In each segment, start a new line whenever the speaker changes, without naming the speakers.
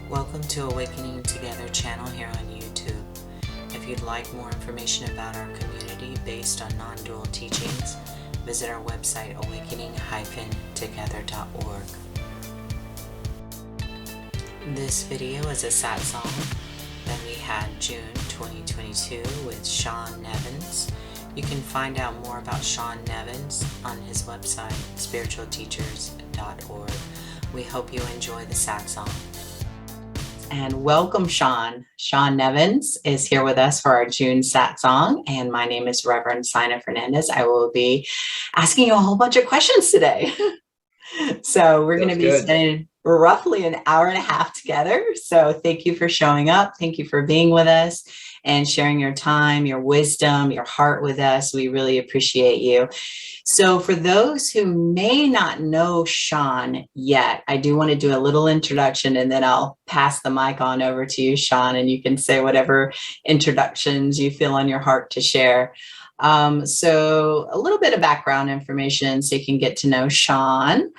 Welcome to Awakening Together channel here on YouTube. If you'd like more information about our community based on non-dual teachings, visit our website awakening-together.org. This video is a Satsang that we had June 2022 with Shawn Nevins. You can find out more about Shawn Nevins on his website, spiritualteachers.org. We hope you enjoy the Satsang. And welcome, Shawn. Shawn Nevins is here with us for our June Satsang, and my name is Reverend Sina Fernandez. I will be asking you a whole bunch of questions today. So we're going to be spending roughly an hour and a half together. So thank you for showing up. Thank you for being with us and sharing your time, your wisdom, your heart with us. We really appreciate you. So for those who may not know Shawn yet, I do want to do a little introduction, and then I'll pass the mic on over to you, Shawn, and you can say whatever introductions you feel on your heart to share. So a little bit of background information so you can get to know Shawn.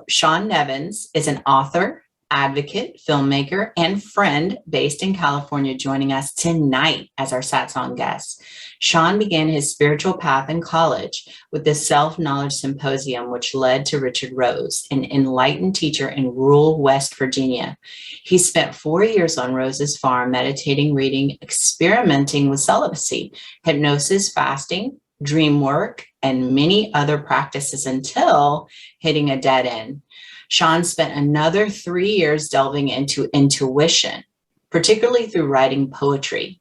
Shawn Nevins is an author, advocate, filmmaker, and friend based in California, joining us tonight as our Satsang guest. Shawn began his spiritual path in college with the Self Knowledge Symposium, which led to Richard Rose, an enlightened teacher in rural West Virginia. He spent 4 years on Rose's farm, meditating, reading, experimenting with celibacy, hypnosis, fasting, dream work, and many other practices until hitting a dead end. Shawn spent another 3 years delving into intuition, particularly through writing poetry.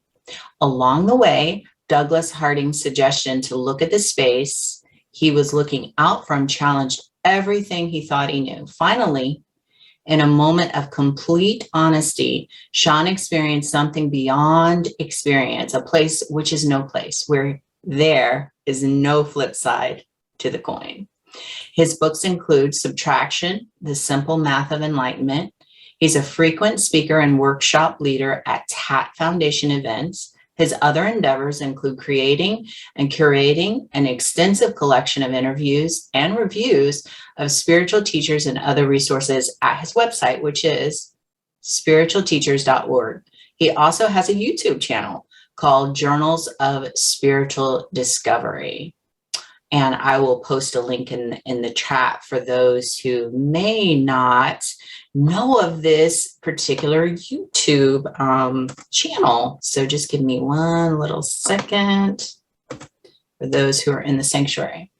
Along the way, Douglas Harding's suggestion to look at the space he was looking out from challenged everything he thought he knew. Finally, in a moment of complete honesty, Shawn experienced something beyond experience, a place which is no place, where there is no flip side to the coin. His books include Subtraction, The Simple Math of Enlightenment. He's a frequent speaker and workshop leader at TAT Foundation events. His other endeavors include creating and curating an extensive collection of interviews and reviews of spiritual teachers and other resources at his website, which is spiritualteachers.org. He also has a YouTube channel called Journals of Spiritual Discovery. And I will post a link in the chat for those who may not know of this particular YouTube channel. So just give me one little second for those who are in the sanctuary.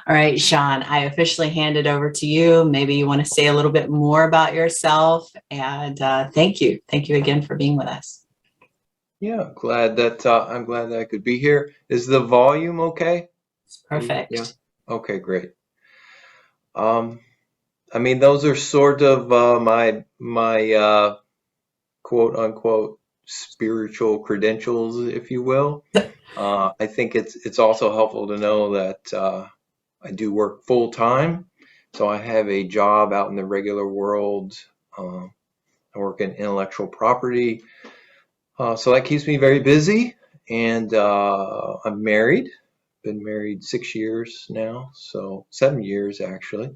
All right, Shawn, I officially hand it over to you. Maybe you want to say a little bit more about yourself. And thank you. Thank you again for being with us.
Yeah, I'm glad that I could be here. Is the volume okay?
Perfect.
Yeah. Okay, great. I mean, those are sort of my quote unquote spiritual credentials, if you will. I think it's also helpful to know that I do work full time, so I have a job out in the regular world. I work in intellectual property, so that keeps me very busy. And I'm married. Been married 6 years now, so 7 years actually.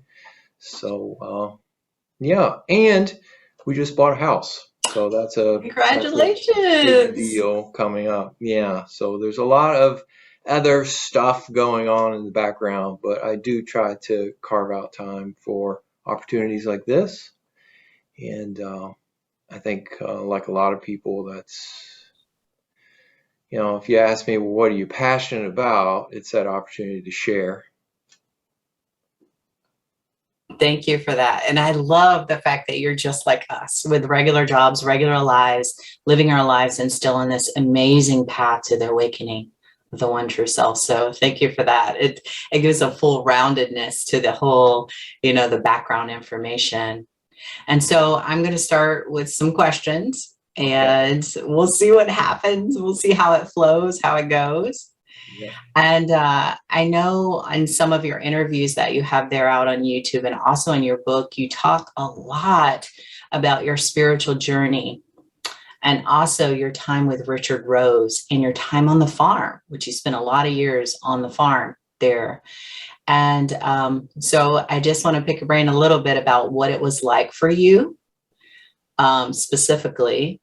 So yeah, and we just bought a house, so that's a big deal coming up. Yeah, so there's a lot of other stuff going on in the background, but I do try to carve out time for opportunities like this. And I think like a lot of people, that's, you know, if you ask me, well, what are you passionate about? It's that opportunity to share.
Thank you for that. And I love the fact that you're just like us with regular jobs, regular lives, living our lives, and still on this amazing path to the awakening of the one true self. So thank you for that. It gives a full roundedness to the whole, you know, the background information. And so I'm going to start with some questions. And we'll see what happens. We'll see how it flows, how it goes. Yeah. And I know in some of your interviews that you have there out on YouTube and also in your book, you talk a lot about your spiritual journey and also your time with Richard Rose and your time on the farm, which you spent a lot of years on the farm there. And so I just want to pick your brain a little bit about what it was like for you specifically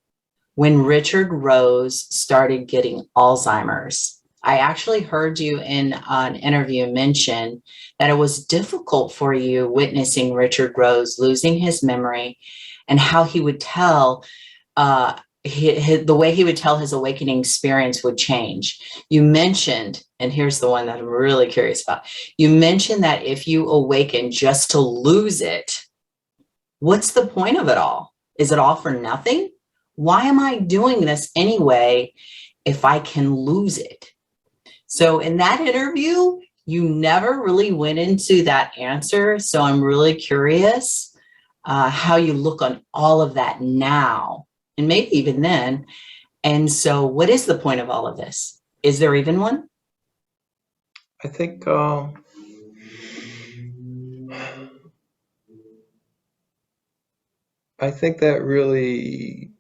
when Richard Rose started getting Alzheimer's. I actually heard you in an interview mention that it was difficult for you witnessing Richard Rose losing his memory and how he would tell the way he would tell his awakening experience would change. You mentioned, and here's the one that I'm really curious about. You mentioned that if you awaken just to lose it, what's the point of it all? Is it all for nothing? Why am I doing this anyway if I can lose it? So in that interview, you never really went into that answer. So I'm really curious how you look on all of that now, and maybe even then. And so what is the point of all of this? Is there even one?
I think that really,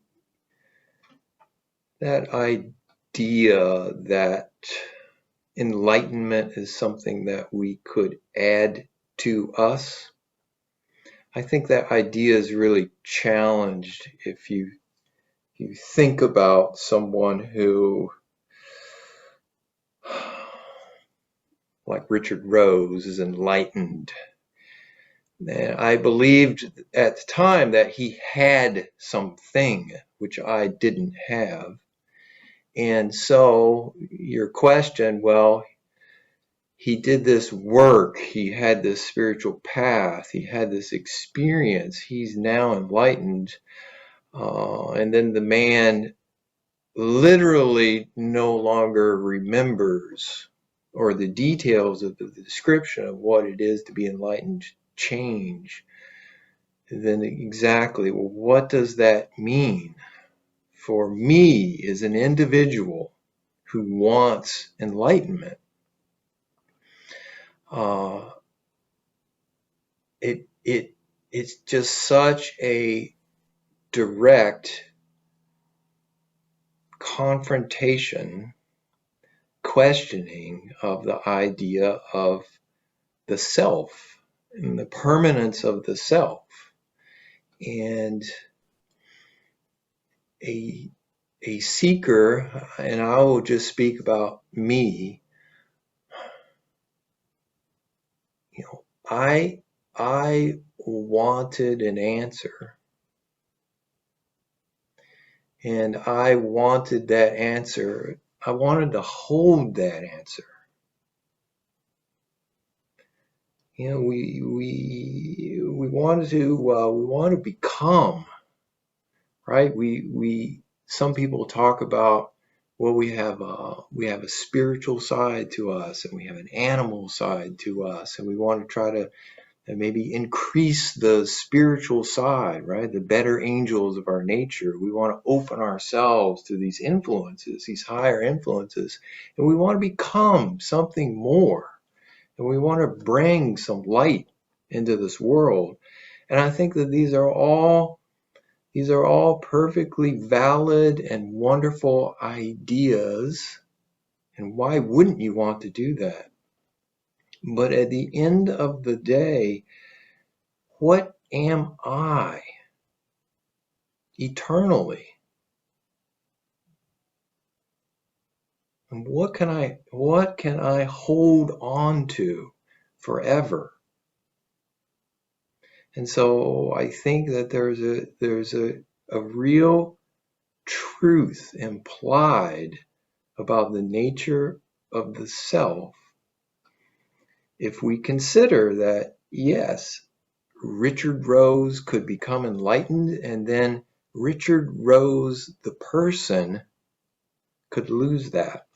that idea that enlightenment is something that we could add to us, I think that idea is really challenged if you think about someone who, like Richard Rose, is enlightened. And I believed at the time that he had something which I didn't have. And so your question, well, he did this work, he had this spiritual path, he had this experience, he's now enlightened. And then the man literally no longer remembers, or the details of the description of what it is to be enlightened change. And then exactly, well, what does that mean for me as an individual who wants enlightenment? It's just such a direct confrontation, questioning of the idea of the self and the permanence of the self. And a seeker, and I will just speak about me, I wanted an answer. And I wanted that answer. I wanted to hold that answer. We wanted to we want to become, right? Some people talk about, well, we have a spiritual side to us, and we have an animal side to us, and we want to try to maybe increase the spiritual side, right? The better angels of our nature. We want to open ourselves to these influences, these higher influences, and we want to become something more. And we want to bring some light into this world. And I think that these are all perfectly valid and wonderful ideas. And why wouldn't you want to do that? But at the end of the day, what am I eternally? And what can I hold on to forever? And so I think that there's a real truth implied about the nature of the self if we consider that, yes, Richard Rose could become enlightened, and then Richard Rose, the person, could lose that.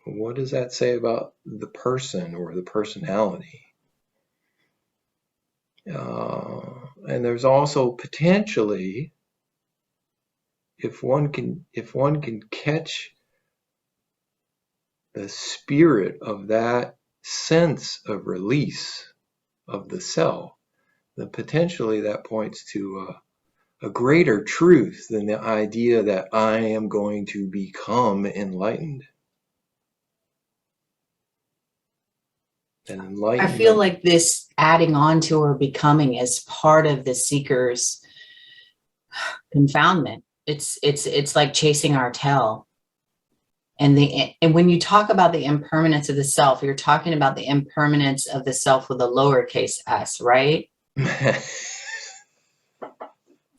What does that say about the person or the personality? And there's also potentially, if one can catch the spirit of that sense of release of the self, then potentially that points to a greater truth than the idea that I am going to become enlightened. And
I
enlightenment.
feel like this adding on to or becoming is part of the seeker's confoundment. It's like chasing our tail. And when you talk about the impermanence of the self, you're talking about the impermanence of the self with a lowercase s, right?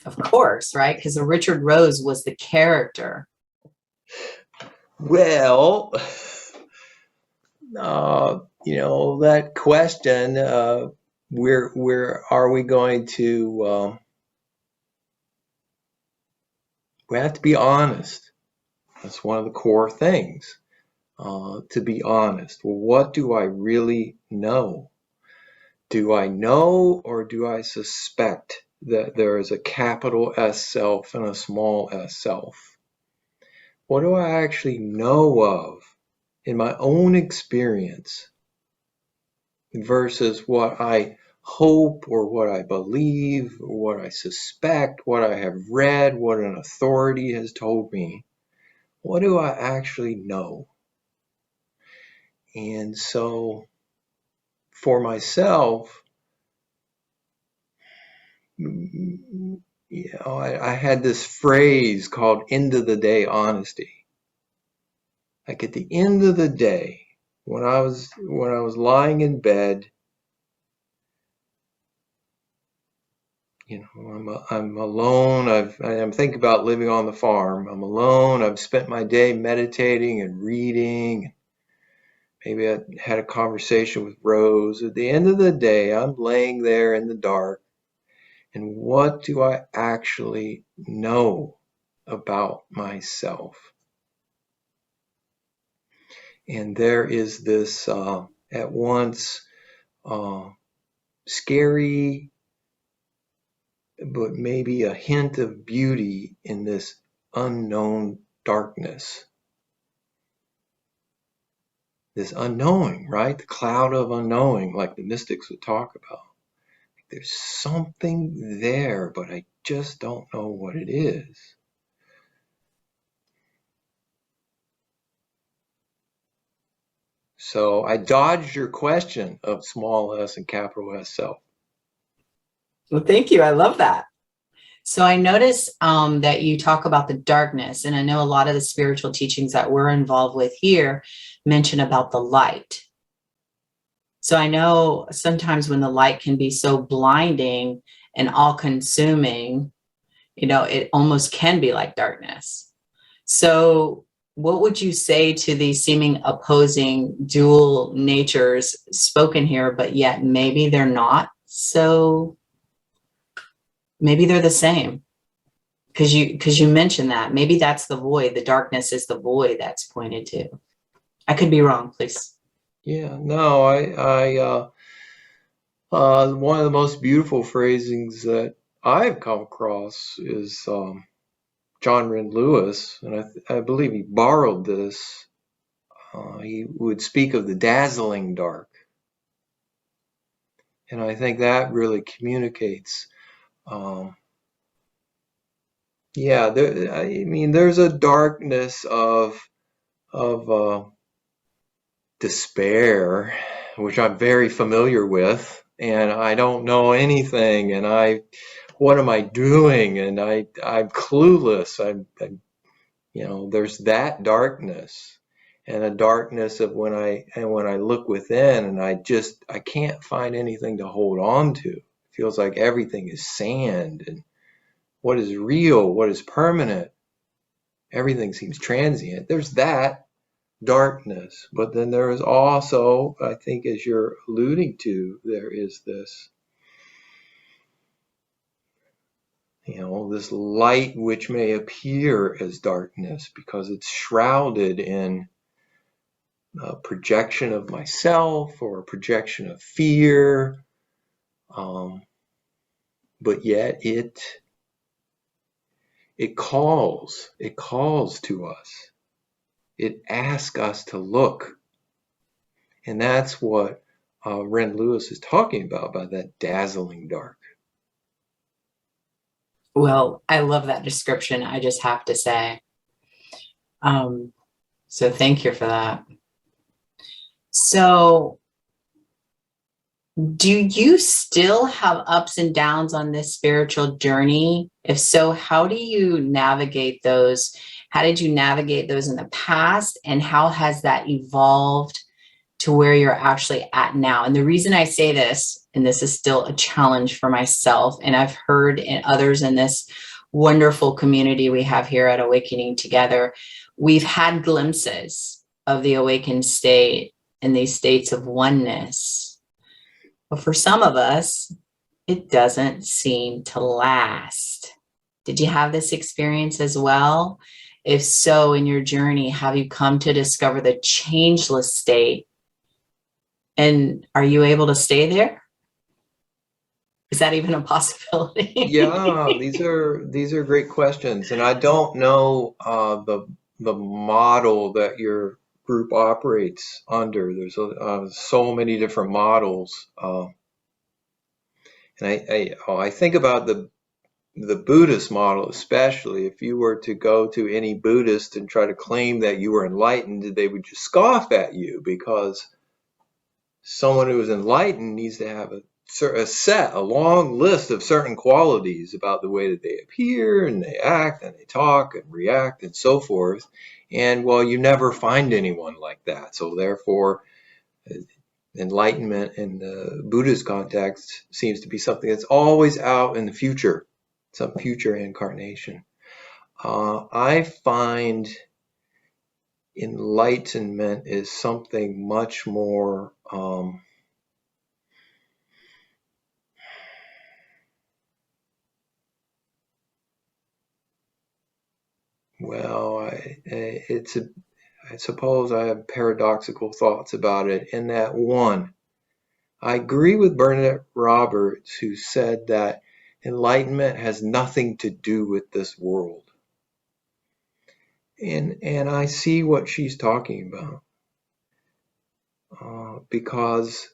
Of course, right? Because Richard Rose was the character.
Well, that question, where are we going to, we have to be honest. That's one of the core things, to be honest. Well, what do I really know? Do I know, or do I suspect that there is a capital S self and a small s self? What do I actually know of in my own experience versus what I hope or what I believe or what I suspect, what I have read, what an authority has told me? What do I actually know? And so for myself, I had this phrase called end of the day honesty. Like at the end of the day, when I was lying in bed, I'm alone. I'm thinking about living on the farm. I'm alone. I've spent my day meditating and reading. Maybe I had a conversation with Rose. At the end of the day, I'm laying there in the dark. And what do I actually know about myself? And there is this at once scary, but maybe a hint of beauty in this unknown darkness. This unknowing, right? The cloud of unknowing, like the mystics would talk about. There's something there, but I just don't know what it is. So I dodged your question of small s and capital S self.
Well, thank you. I love that. So I notice that you talk about the darkness, and I know a lot of the spiritual teachings that we're involved with here mention about the light. So I know sometimes when the light can be so blinding and all-consuming, it almost can be like darkness. So what would you say to these seeming opposing dual natures spoken here, but yet maybe they're not? So maybe they're the same. Because you mentioned that maybe that's the void. The darkness is the void that's pointed to. I could be wrong, please.
Yeah, no, one of the most beautiful phrasings that I've come across is John Wren Lewis, and I believe he borrowed this. He would speak of the dazzling dark, and I think that really communicates. There's a darkness of despair, which I'm very familiar with, and I don't know anything, and what am I doing? And I'm clueless. There's that darkness, and a darkness of when I look within, and I can't find anything to hold on to. It feels like everything is sand, and what is real, what is permanent, everything seems transient. There's that darkness, but then there is also, I think, as you're alluding to, there is this this light which may appear as darkness because it's shrouded in a projection of myself or a projection of fear, but yet it calls to us. It asks us to look. And that's what Wren Lewis is talking about by that dazzling dark.
Well, I love that description, I just have to say. So thank you for that. So Do you still have ups and downs on this spiritual journey? If so, how do you navigate those? How did you navigate those in the past? And how has that evolved to where you're actually at now? And the reason I say this, and this is still a challenge for myself, and I've heard in others in this wonderful community we have here at Awakening Together, we've had glimpses of the awakened state and these states of oneness. But for some of us, it doesn't seem to last. Did you have this experience as well? If so, in your journey, have you come to discover the changeless state? And are you able to stay there? Is that even a possibility?
Yeah, these are great questions, and I don't know the model that your group operates under. There's so many different models, and I think about the Buddhist model, especially. If you were to go to any Buddhist and try to claim that you were enlightened, they would just scoff at you, because someone who is enlightened needs to have a long list of certain qualities about the way that they appear and they act and they talk and react and so forth. And well, you never find anyone like that. So therefore, enlightenment in the Buddhist context seems to be something that's always out in the future, some future incarnation. I find enlightenment is something much more I suppose I have paradoxical thoughts about it, in that, one, I agree with Bernadette Roberts, who said that enlightenment has nothing to do with this world. And I see what she's talking about, because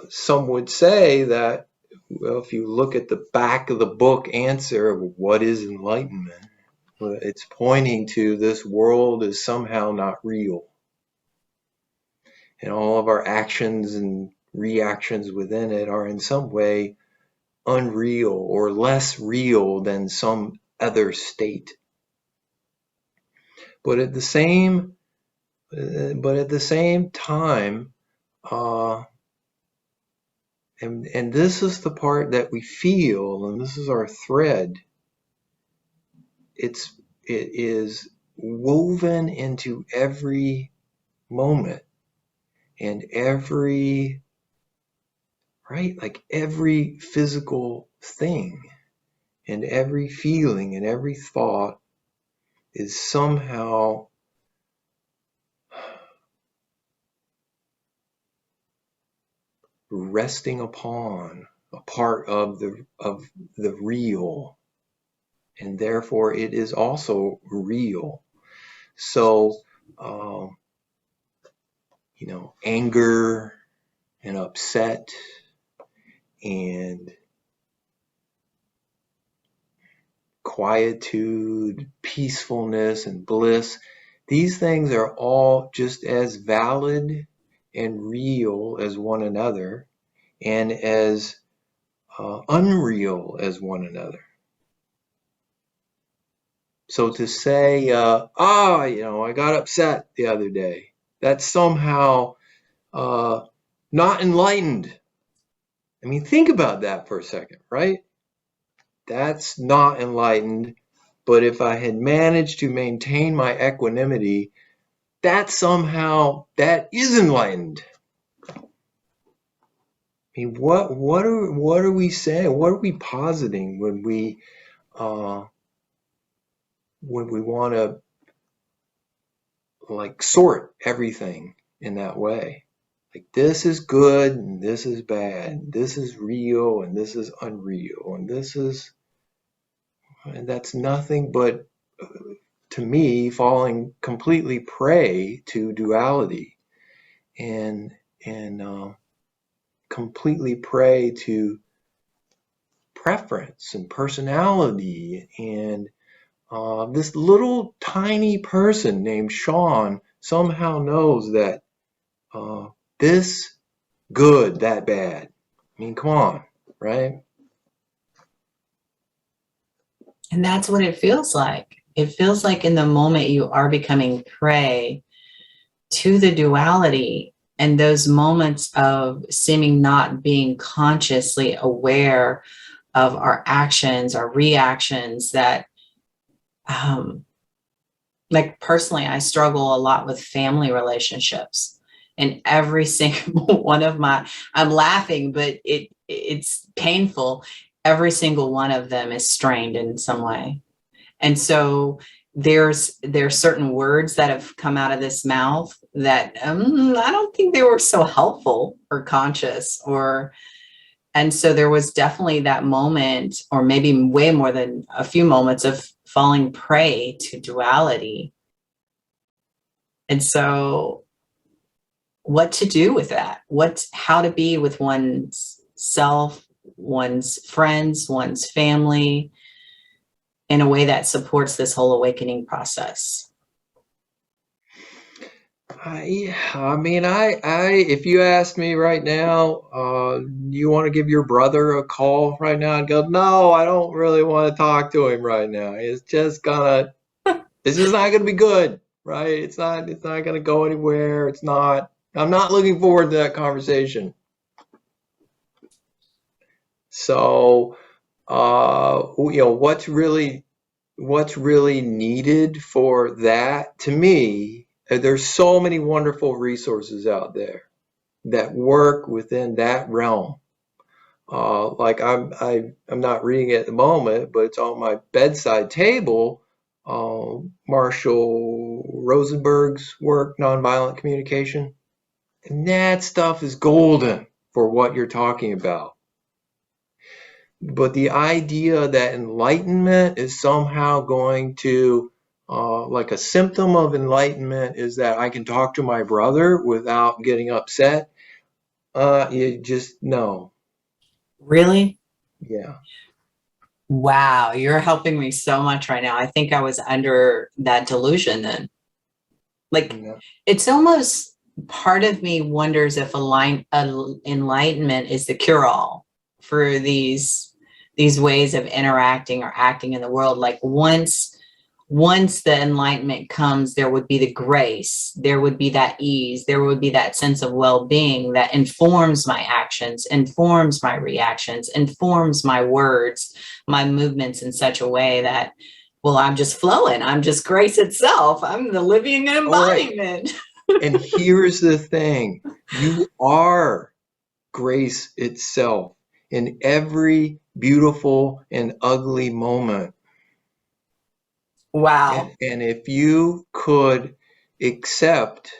some would say that, well, if you look at the back of the book answer of what is enlightenment, it's pointing to this world is somehow not real. And all of our actions and reactions within it are in some way unreal or less real than some other state. But at the same time, and this is the part that we feel, and this is our thread. It is woven into every moment and every physical thing and every feeling and every thought is somehow resting upon a part of the real, and therefore it is also real. So anger and upset and quietude, peacefulness and bliss, these things are all just as valid and real as one another, and as unreal as one another. So to say, I got upset the other day, that's somehow not enlightened. I mean, think about that for a second, right? That's not enlightened. But if I had managed to maintain my equanimity, that is enlightened. I mean, what are we saying? What are we positing when we want to sort everything in that way? Like, this is good and this is bad. This is real and this is unreal. And that's nothing but, to me, falling completely prey to duality and completely prey to preference and personality. And this little tiny person named Shawn somehow knows that this good that bad. I mean, come on, right?
And that's what it feels like. It feels like in the moment you are becoming prey to the duality, and those moments of seeming not being consciously aware of our actions, our reactions, that like personally, I struggle a lot with family relationships. And every single one of I'm laughing, but it's painful. Every single one of them is strained in some way. And so there's certain words that have come out of this mouth that I don't think they were so helpful or conscious, and so there was definitely that moment, or maybe way more than a few moments, of falling prey to duality. And so what to do with that? How to be with one's self, one's friends, one's family, in a way that supports this whole awakening process.
If you asked me right now, you want to give your brother a call right now? I'd go, no, I don't really want to talk to him right now. It's just this is not gonna be good, right? It's not gonna go anywhere. I'm not looking forward to that conversation. So, what's really needed for that, to me, there's so many wonderful resources out there that work within that realm. Like I'm not reading it at the moment, but it's on my bedside table. Marshall Rosenberg's work, Nonviolent Communication, and that stuff is golden for what you're talking about. But the idea that enlightenment is somehow going to, like a symptom of enlightenment is that I can talk to my brother without getting upset. You just, no.
Really?
Yeah.
Wow, you're helping me so much right now. I think I was under that delusion then. Like,
Yeah.
it's almost, part of me wonders if enlightenment is the cure-all for these ways of interacting or acting in the world. Like once the enlightenment comes, there would be the grace, there would be that ease, there would be that sense of well-being that informs my actions, informs my reactions, informs my words, my movements in such a way that, well, I'm just flowing. I'm just grace itself. I'm the living embodiment.
Right. And here's the thing. You are grace itself in every beautiful and ugly moment.
Wow.
And if you could accept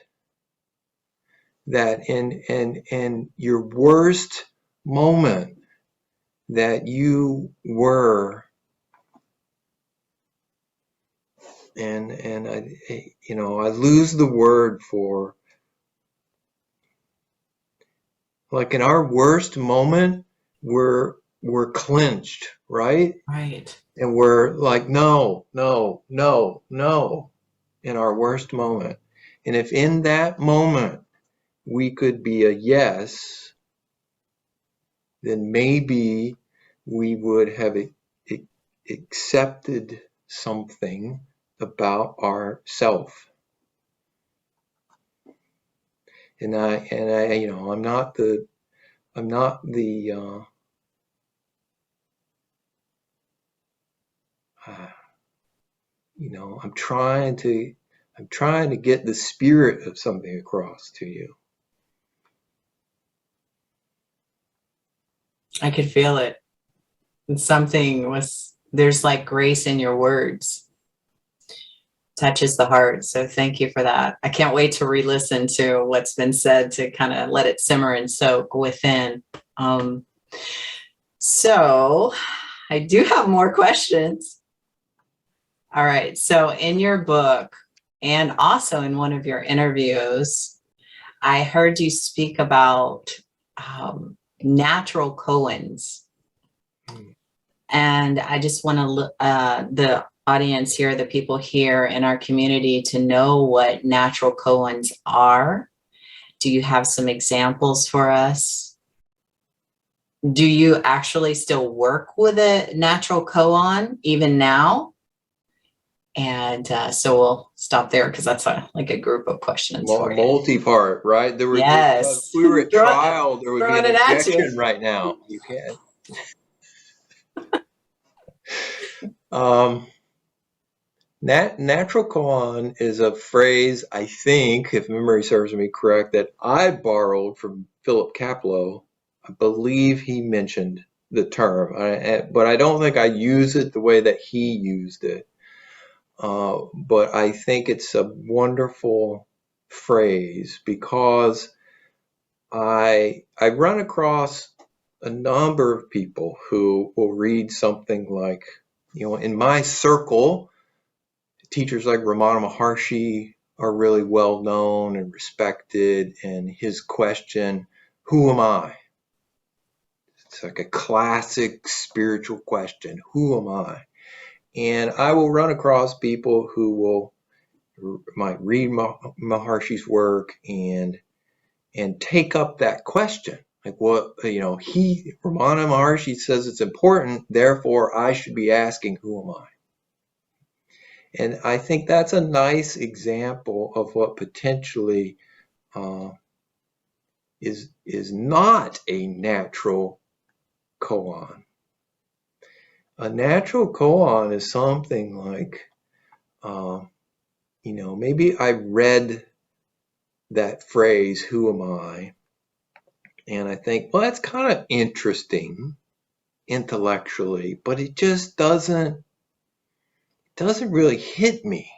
that in your worst moment that you were, and I lose the word for, like, in our worst moment, we're clenched, right?
Right.
And we're like, no, no, no, no, in our worst moment. And if in that moment we could be a yes, then maybe we would have accepted something about ourself. And I'm not the I'm trying to get the spirit of something across to you.
I could feel it. There's like grace in your words. Touches the heart. So thank you for that. I can't wait to re-listen to what's been said, to kind of let it simmer and soak within. So I do have more questions. All right. So in your book, and also in one of your interviews, I heard you speak about natural koans. And I just want to the audience here, the people here in our community, to know what natural koans are, Do you have some examples for us? Do you actually still work with a natural koan even now? And so we'll stop there because that's like a group of questions for you.
Multi-part, right? If we were at trial, there would be an objection right now. You can't. Natural koan is a phrase, I think, if memory serves me correct, that I borrowed from Philip Kapleau. I believe he mentioned the term, but I don't think I use it the way that he used it. But I think it's a wonderful phrase because I run across a number of people who will read something like, in my circle, teachers like Ramana Maharshi are really well known and respected, and his question, who am I? It's like a classic spiritual question, who am I? And I will run across people who might read Maharshi's work and take up that question. Like what, Ramana Maharshi says it's important, therefore I should be asking, who am I? And I think that's a nice example of what potentially is not a natural koan. A natural koan is something like, maybe I read that phrase, who am I? And I think, well, that's kind of interesting intellectually, but it just doesn't really hit me.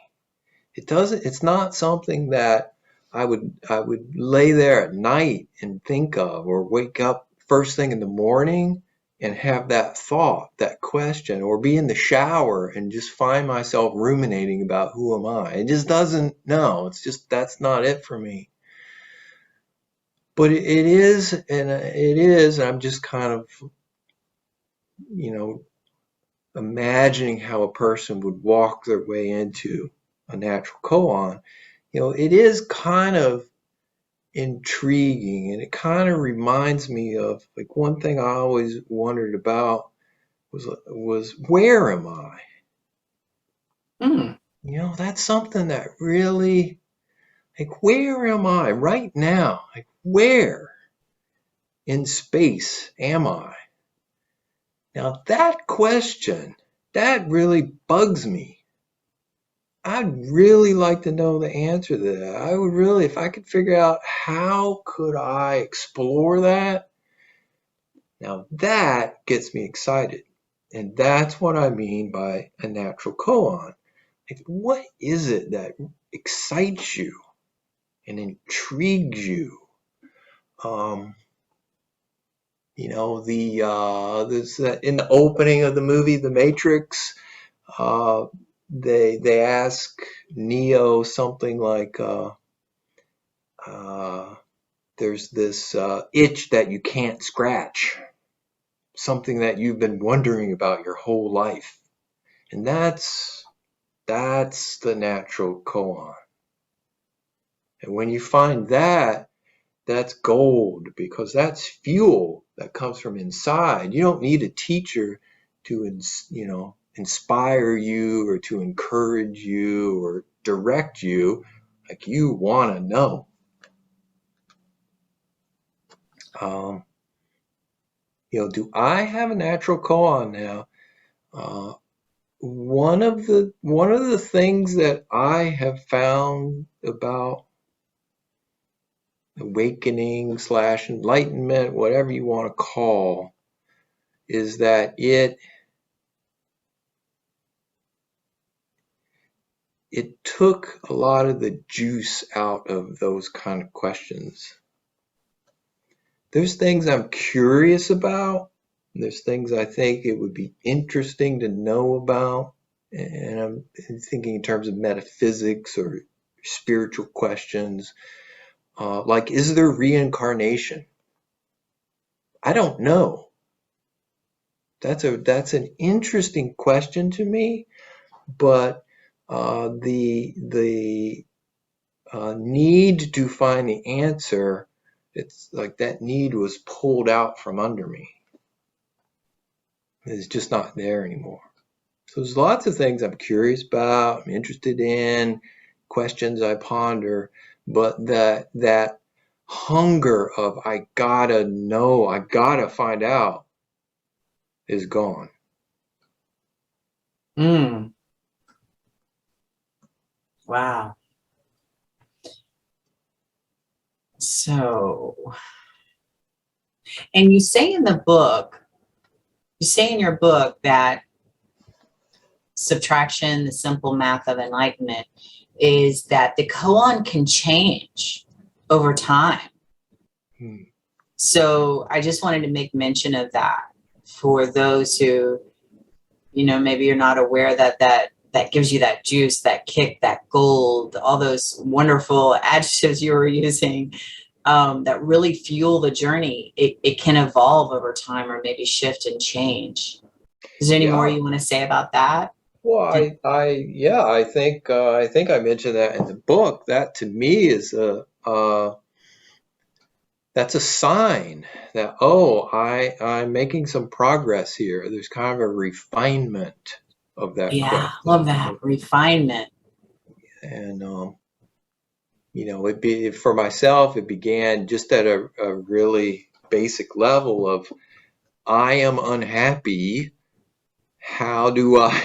It's not something that I would lay there at night and think of, or wake up first thing in the morning and have that thought, that question, or be in the shower and just find myself ruminating about who am I. It just doesn't, no, it's just, that's not it for me. But it is, and I'm just kind of, imagining how a person would walk their way into a natural koan. It is kind of intriguing, and it kind of reminds me of, like, one thing I always wondered about was where am I? That's something that really, like, where am I right now? Like, where in space am I? Now that question, that really bugs me. I'd really like to know the answer to that. I would really, if I could figure out how could I explore that, now that gets me excited. And that's what I mean by a natural koan. Like, what is it that excites you and intrigues you? There's in the opening of the movie The Matrix, they ask Neo something like, there's this itch that you can't scratch, something that you've been wondering about your whole life, and that's the natural koan. And when you find that, that's gold, because that's fuel that comes from inside. You don't need a teacher to inspire you or to encourage you or direct you. Like, you want to know. Do I have a natural koan now? One of the things that I have found about awakening / enlightenment, whatever you want to call, is that it took a lot of the juice out of those kind of questions. There's things I'm curious about. There's things I think it would be interesting to know about. And I'm thinking in terms of metaphysics or spiritual questions. Like, is there reincarnation? I don't know. That's an interesting question to me, but the need to find the answer, it's like that need was pulled out from under me. It's just not there anymore. So there's lots of things I'm curious about, I'm interested in, questions I ponder, but that hunger of I gotta know, I gotta find out is gone.
Wow. So, and you say in your book that Subtraction, the Simple Math of Enlightenment, is that the koan can change over time. So I just wanted to make mention of that for those who, maybe you're not aware that gives you that juice, that kick, that gold, all those wonderful adjectives you were using that really fuel the journey. It can evolve over time or maybe shift and change. Is there any more you want to say about that?
Well, I think I mentioned that in the book. That to me is that's a sign that, I'm making some progress here. There's kind of a refinement of that question.
Love that refinement.
And for myself, it began just at a really basic level of I am unhappy. How do I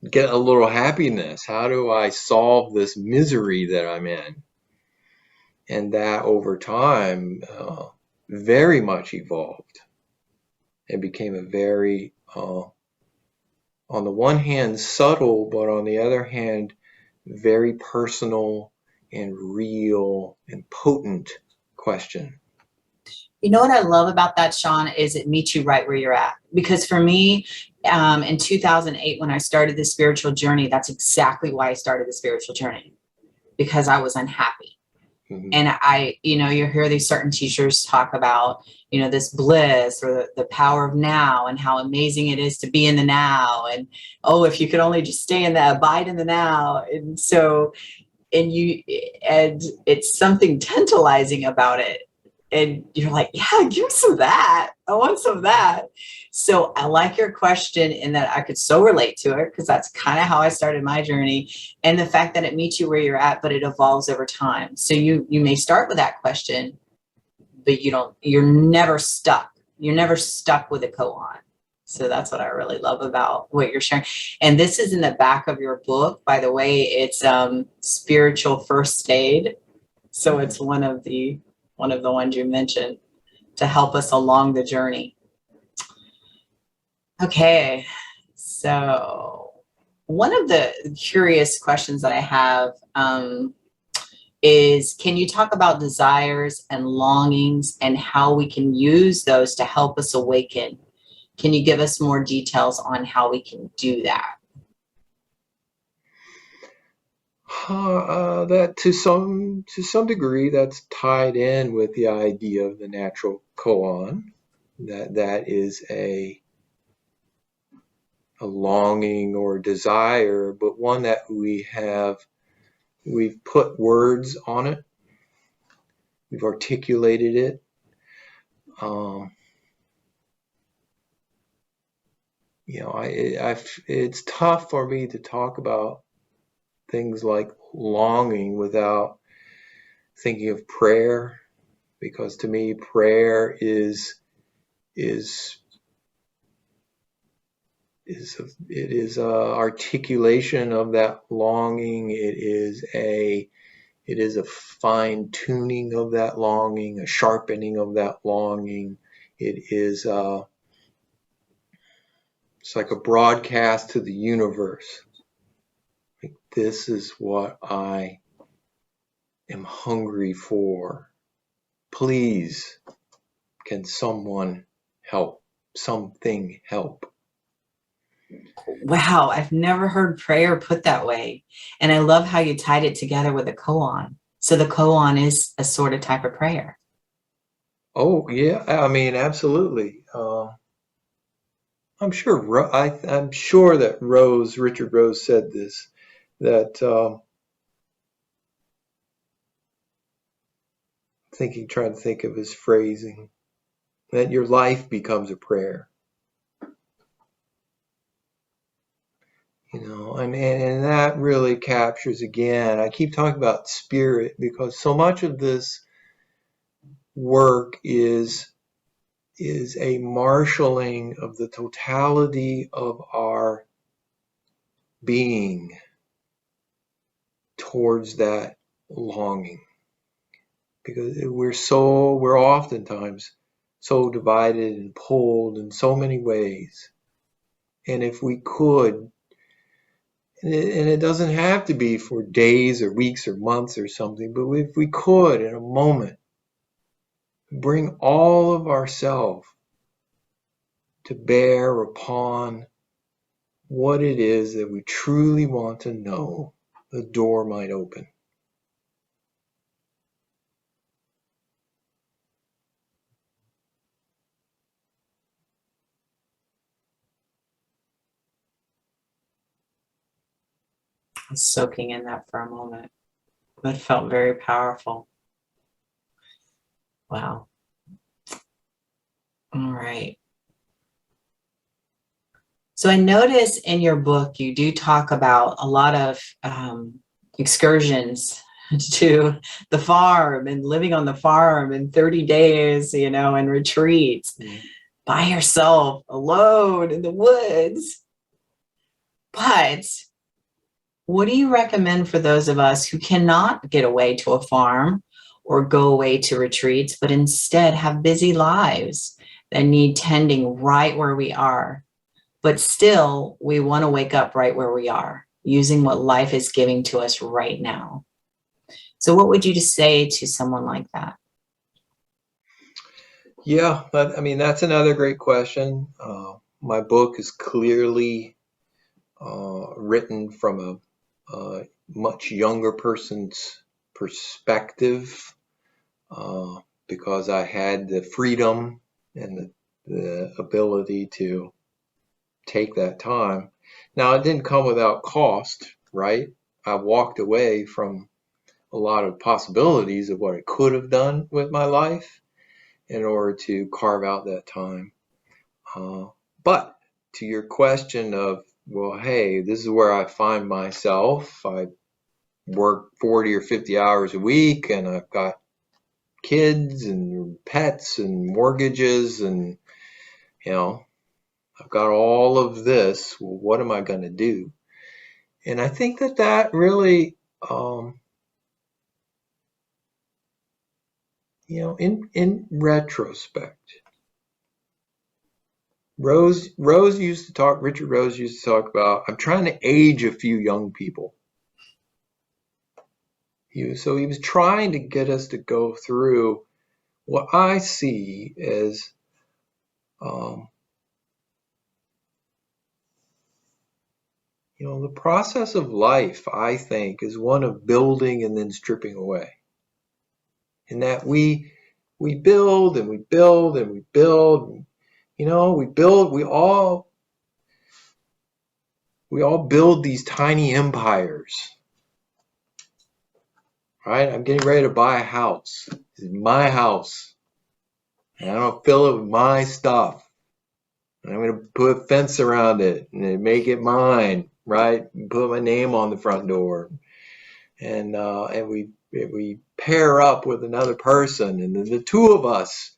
get a little happiness? How do I solve this misery that I'm in? And that over time very much evolved and became a very, on the one hand, subtle, but on the other hand, very personal and real and potent question.
You know what I love about that, Shawn, is it meets you right where you're at. Because for me, in 2008, when I started the spiritual journey, that's exactly why I started the spiritual journey, because I was unhappy. And you hear these certain teachers talk about, this bliss or the power of now and how amazing it is to be in the now. And, if you could only just stay in that, abide in the now. And so, and it's something tantalizing about it. And you're like, yeah, give me some of that. I want some of that. So I like your question in that I could so relate to it, because that's kind of how I started my journey. And the fact that it meets you where you're at, but it evolves over time. So you may start with that question, but you're never stuck. You're never stuck with a koan. So that's what I really love about what you're sharing. And this is in the back of your book, by the way. It's Spiritual First Aid. So it's one of the ones you mentioned to help us along the journey. Okay, so one of the curious questions that I have is, can you talk about desires and longings and how we can use those to help us awaken? Can you give us more details on how we can do that?
That to some degree, that's tied in with the idea of the natural koan. That is a longing or desire, but one that we've put words on it, we've articulated it. It's tough for me to talk about things like longing without thinking of prayer, because to me prayer is a articulation of that longing. It is a fine tuning of that longing, a sharpening of that longing. It's like a broadcast to the universe. Like, this is what I am hungry for. Please, can someone help? Something help.
Wow, I've never heard prayer put that way. And I love how you tied it together with a koan. So the koan is a sort of type of prayer.
Oh, yeah. I mean, absolutely. I'm sure that Richard Rose said this, that trying to think of his phrasing, that your life becomes a prayer. And that really captures, again, I keep talking about spirit because so much of this work is a marshaling of the totality of our being towards that longing. Because we're oftentimes so divided and pulled in so many ways. And if we could, and it doesn't have to be for days or weeks or months or something, but if we could, in a moment, bring all of ourselves to bear upon what it is that we truly want to know, the door might open.
I was soaking in that for a moment. That felt very powerful. Wow. All right. So I notice in your book, you do talk about a lot of excursions to the farm and living on the farm in 30 days, and retreats by yourself, alone in the woods. But what do you recommend for those of us who cannot get away to a farm or go away to retreats, but instead have busy lives that need tending right where we are? But still, we want to wake up right where we are, using what life is giving to us right now. So what would you just say to someone like that?
Yeah, that's another great question. My book is clearly written from a much younger person's perspective, because I had the freedom and the ability to take that time. Now, it didn't come without cost, right? I walked away from a lot of possibilities of what I could have done with my life in order to carve out that time. But to your question of, well, hey, this is where I find myself. I work 40 or 50 hours a week, and I've got kids and pets and mortgages, and I've got all of this. Well, what am I going to do? And I think that really, in retrospect, Richard Rose used to talk about, I'm trying to age a few young people. He was trying to get us to go through what I see as the process of life, I think, is one of building and then stripping away. And that we build and we build and we build, we all build these tiny empires. Right? I'm getting ready to buy a house. This is my house. And I'm going to fill it with my stuff. And I'm going to put a fence around it and make it mine, right? And put my name on the front door. And we pair up with another person. And then the two of us,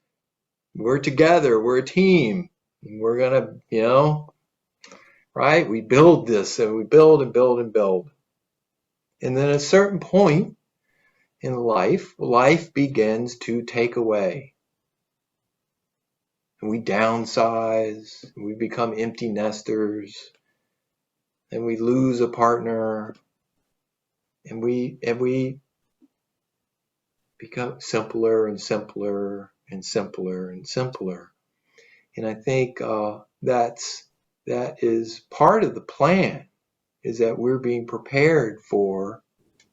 we're together. We're a team. And we're going to, right? We build this and we build and build and build. And then at a certain point in life begins to take away. And we downsize, and we become empty nesters, and we lose a partner, and we become simpler and simpler and simpler and simpler. And I think that is part of the plan, is that we're being prepared for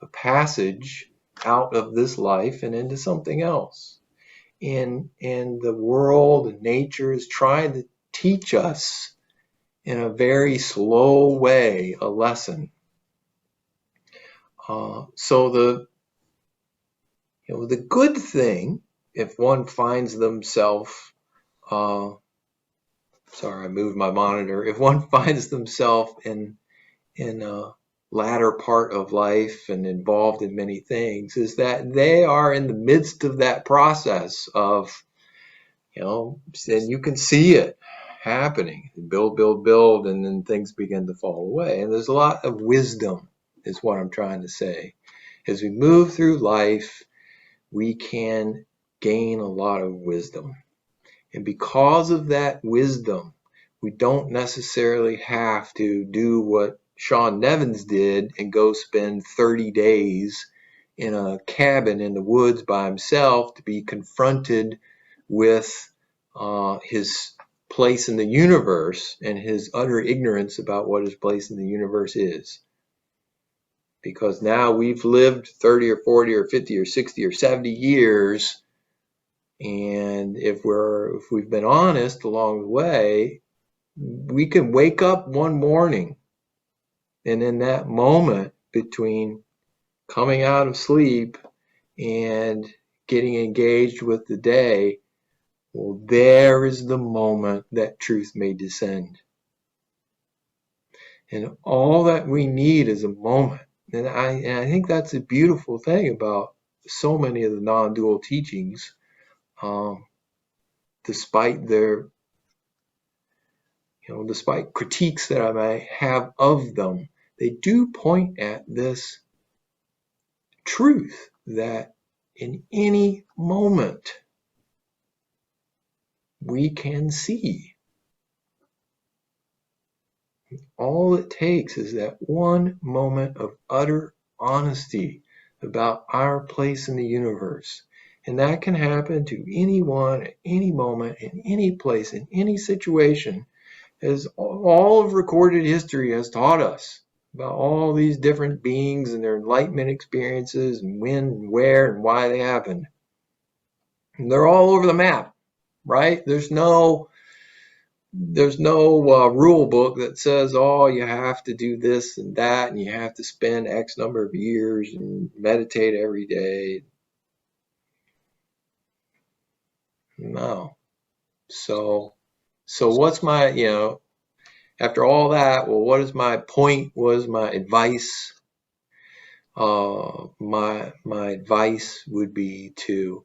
a passage out of this life and into something else. And the world and nature is trying to teach us in a very slow way a lesson. So The good thing, if one finds themselves, sorry, I moved my monitor. If one finds themselves in a latter part of life and involved in many things, is that they are in the midst of that process of, and you can see it happening, build, and then things begin to fall away. And there's a lot of wisdom, is what I'm trying to say. As we move through life, we can gain a lot of wisdom. And because of that wisdom, we don't necessarily have to do what Shawn Nevins did and go spend 30 days in a cabin in the woods by himself to be confronted with his place in the universe and his utter ignorance about what his place in the universe is. Because now we've lived 30 or 40 or 50 or 60 or 70 years, and if we've been honest along the way, we can wake up one morning, and in that moment between coming out of sleep and getting engaged with the day, well, there is the moment that truth may descend. And all that we need is a moment. And I think that's a beautiful thing about so many of the non-dual teachings, despite despite critiques that I may have of them, they do point at this truth that in any moment we can see. All it takes is that one moment of utter honesty about our place in the universe. And that can happen to anyone at any moment, in any place, in any situation, as all of recorded history has taught us about all these different beings and their enlightenment experiences and when and where and why they happened. And they're all over the map, right? There's no rule book that says, oh, you have to do this and that, and you have to spend X number of years and meditate every day. No. So what's my, after all that, well, what is my point? What is my advice? My advice would be to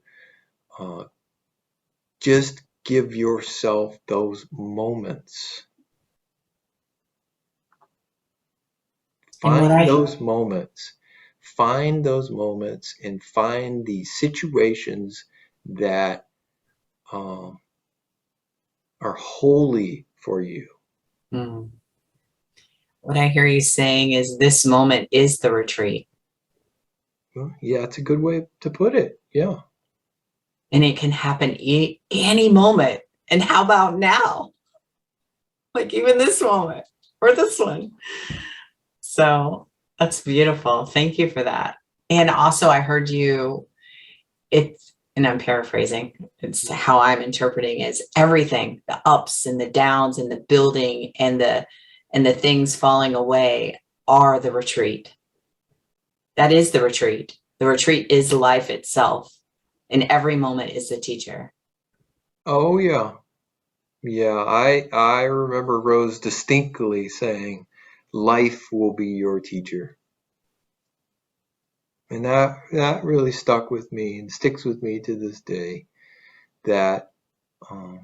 just give yourself those moments. Find those moments. Find those moments and find the situations that are holy for you.
Mm. What I hear you saying is this moment is the retreat.
Well, yeah, it's a good way to put it. Yeah.
And it can happen any moment. And how about now? Like even this moment or this one. So that's beautiful. Thank you for that. And also I heard you, and I'm paraphrasing, it's how I'm interpreting is everything, the ups and the downs and the building and the things falling away are the retreat. That is the retreat. The retreat is life itself. And every moment is the teacher.
Oh, yeah. Yeah, I remember Rose distinctly saying, life will be your teacher. And that really stuck with me and sticks with me to this day, that, all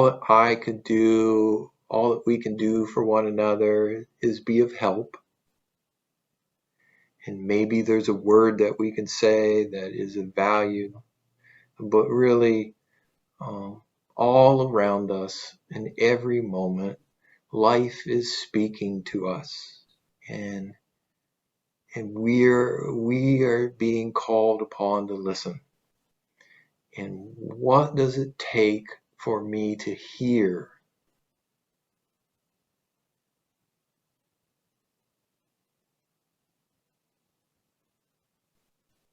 that I could do, all that we can do for one another is be of help. And maybe there's a word that we can say that is of value, but really, all around us in every moment, life is speaking to us, and we are being called upon to listen. And what does it take for me to hear?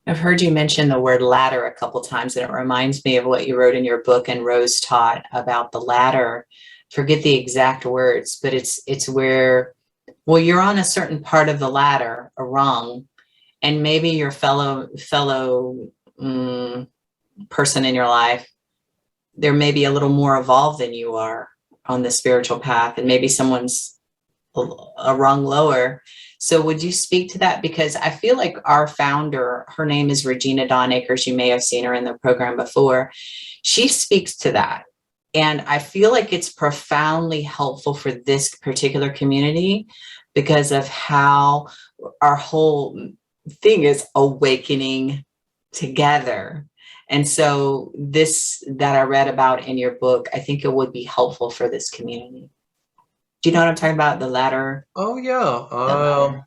I've heard you mention the word ladder a couple times, and it reminds me of what you wrote in your book and Rose taught about the ladder. Forget the exact words, but it's where, well, you're on a certain part of the ladder, a rung, and maybe your fellow person in your life, they're maybe a little more evolved than you are on the spiritual path, and maybe someone's a rung lower. So would you speak to that? Because I feel like our founder, her name is Regina Dawn Akers. You may have seen her in the program before. She speaks to that. And I feel like it's profoundly helpful for this particular community because of how our whole thing is awakening together. And so this that I read about in your book, I think it would be helpful for this community. Do you know what I'm talking about? The ladder?
Oh yeah.
The ladder.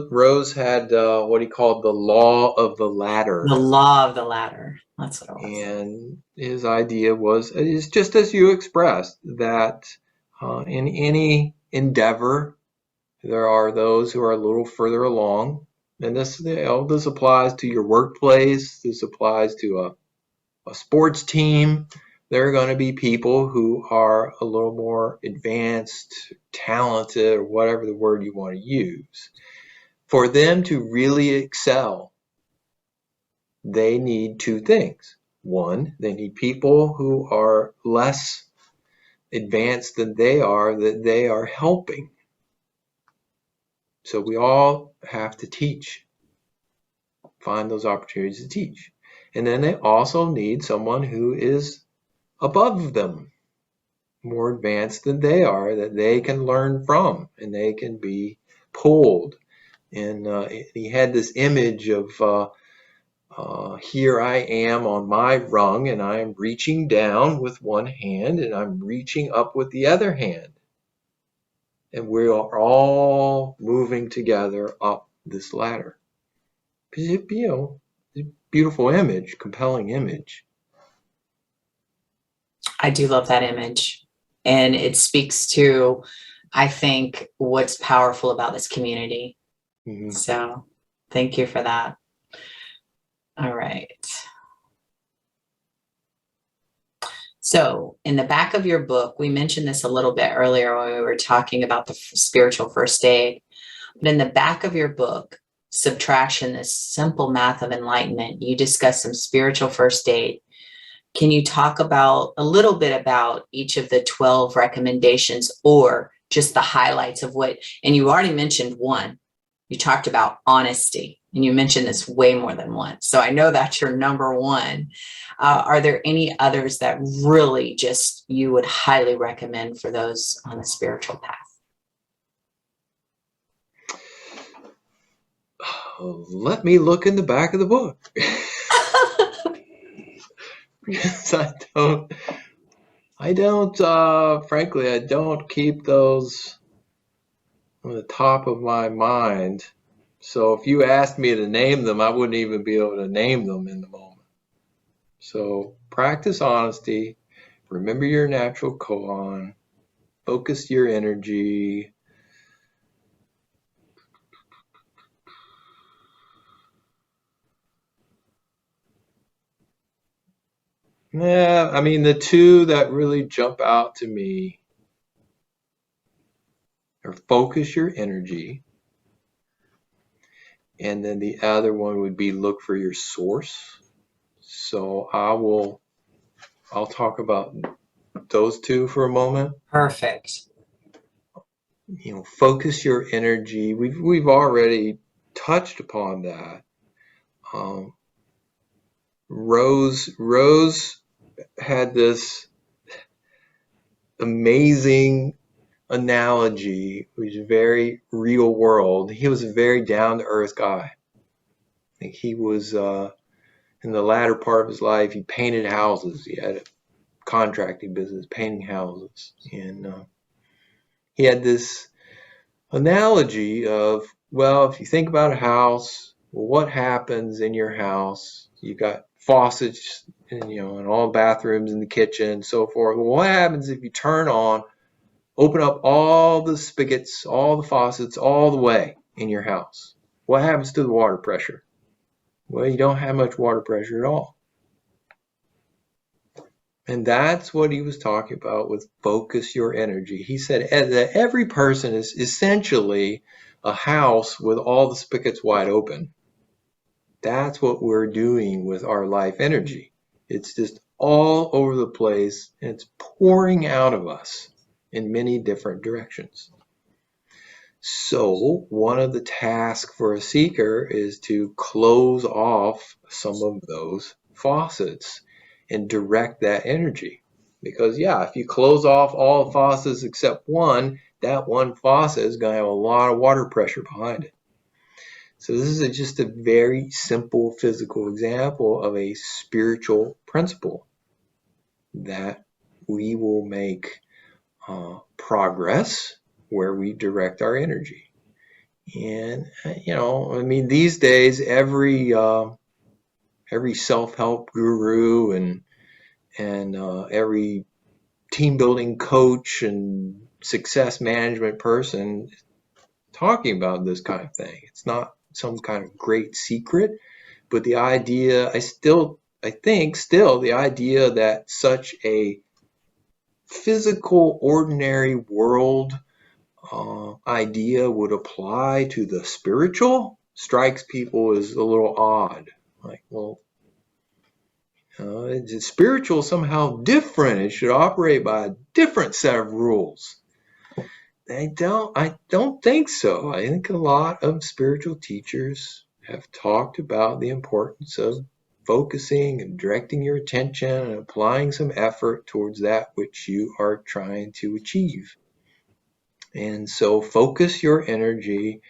Rose had what he called the law of the ladder.
The law of the ladder. That's what it was.
And his idea is just as you expressed, that in any endeavor, there are those who are a little further along. And this applies to your workplace. This applies to a sports team. There are going to be people who are a little more advanced, talented, or whatever the word you want to use. For them to really excel, they need two things. One, they need people who are less advanced than they are, that they are helping. So we all have to teach, find those opportunities to teach. And then they also need someone who is above them, more advanced than they are, that they can learn from and they can be pulled. And he had this image of here I am on my rung, and I am reaching down with one hand, and I'm reaching up with the other hand. And we are all moving together up this ladder. It's a beautiful image, compelling image.
I do love that image. And it speaks to, I think, what's powerful about this community. Mm-hmm. So thank you for that. All right. So in the back of your book, we mentioned this a little bit earlier when we were talking about the spiritual first aid. But in the back of your book, Subtraction, the Simple Math of Enlightenment, you discuss some spiritual first aid. Can you talk about a little bit about each of the 12 recommendations, or just the highlights of what, and you already mentioned one, you talked about honesty, and you mentioned this way more than once. So I know that's your number one. Are there any others that really just you would highly recommend for those on the spiritual path?
Let me look in the back of the book. Because frankly, I don't keep those on the top of my mind. So if you asked me to name them, I wouldn't even be able to name them in the moment. So practice honesty, remember your natural koan, focus your energy. Yeah, I mean, the two that really jump out to me are focus your energy, and then the other one would be look for your source. So I'll talk about those two for a moment.
Perfect.
Focus your energy. We've already touched upon that. Rose had this amazing analogy, which is very real world. He was a very down to earth guy. I think he was in the latter part of his life, he painted houses. He had a contracting business, painting houses, and he had this analogy of, well, if you think about a house, well, what happens in your house? You got faucets, and and all bathrooms in the kitchen and so forth. Well, what happens if you open up all the spigots, all the faucets, all the way in your house? What happens to the water pressure? Well, you don't have much water pressure at all. And that's what he was talking about with focus your energy. He said that every person is essentially a house with all the spigots wide open. That's what we're doing with our life energy. It's just all over the place, and it's pouring out of us in many different directions. So one of the tasks for a seeker is to close off some of those faucets and direct that energy. Because yeah, if you close off all the faucets except one, that one faucet is going to have a lot of water pressure behind it. So this is just a very simple physical example of a spiritual principle that we will make progress where we direct our energy. And I mean, these days every self-help guru and every team building coach and success management person talking about this kind of thing. It's not some kind of great secret, but the idea, I think the idea that such a physical, ordinary world idea would apply to the spiritual strikes people as a little odd. Like, well, it's spiritual somehow different. It should operate by a different set of rules. I don't think so. I think a lot of spiritual teachers have talked about the importance of focusing and directing your attention and applying some effort towards that which you are trying to achieve. And so focus your energy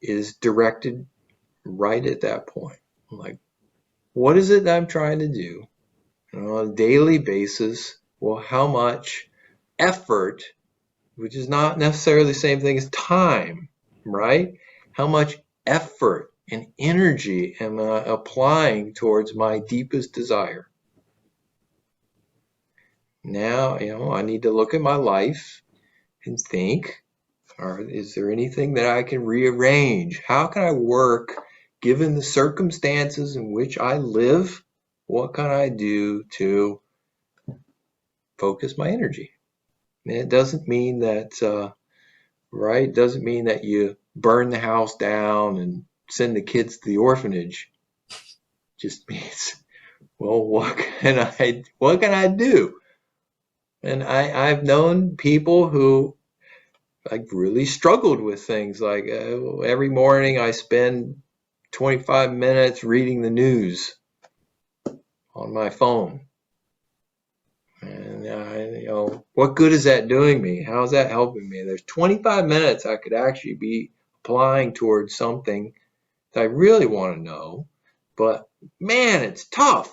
is directed right at that point. Like, what is it that I'm trying to do on a daily basis? Well, how much effort, which is not necessarily the same thing as time, right? How much effort and energy am I applying towards my deepest desire? Now, I need to look at my life and think, is there anything that I can rearrange? How can I work, given the circumstances in which I live? What can I do to focus my energy? And it doesn't mean that, right? It doesn't mean that you burn the house down and send the kids to the orphanage. It just means, well, what can I do? And I've known people who like really struggled with things like every morning I spend 25 minutes reading the news on my phone. And what good is that doing me? How's that helping me? There's 25 minutes I could actually be applying towards something that I really want to know, but man, it's tough.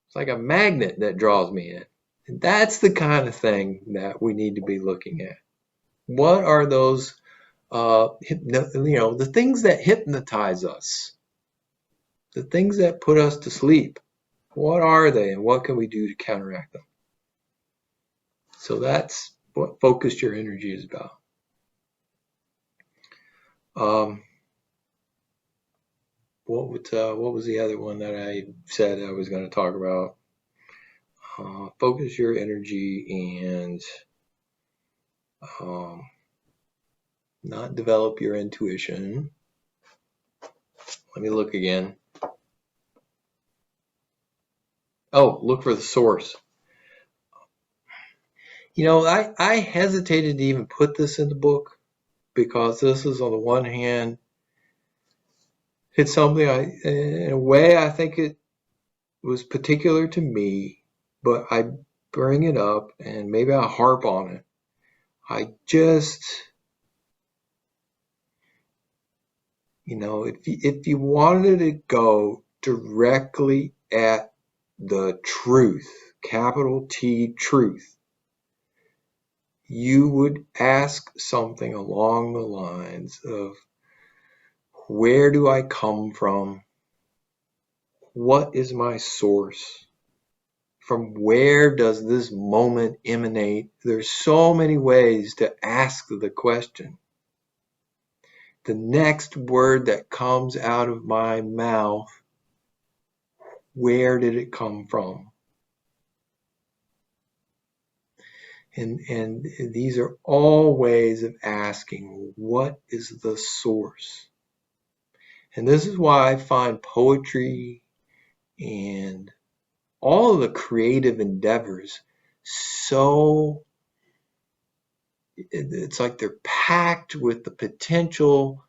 It's like a magnet that draws me in. And that's the kind of thing that we need to be looking at. What are those, the things that hypnotize us, the things that put us to sleep? What are they, and what can we do to counteract them? So that's what focus your energy is about. What was the other one that I said I was going to talk about? Focus your energy and not develop your intuition. Let me look again. Oh, look for the source. I hesitated to even put this in the book because this is, on the one hand, it's something in a way, I think it was particular to me, but I bring it up and maybe I'll harp on it. I just, if you wanted to go directly at the truth, capital T truth, you would ask something along the lines of, where do I come from? What is my source? From where does this moment emanate? There's so many ways to ask the question. The next word that comes out of my mouth, where did it come from? And these are all ways of asking, what is the source? And this is why I find poetry and all of the creative endeavors so, it's like they're packed with the potential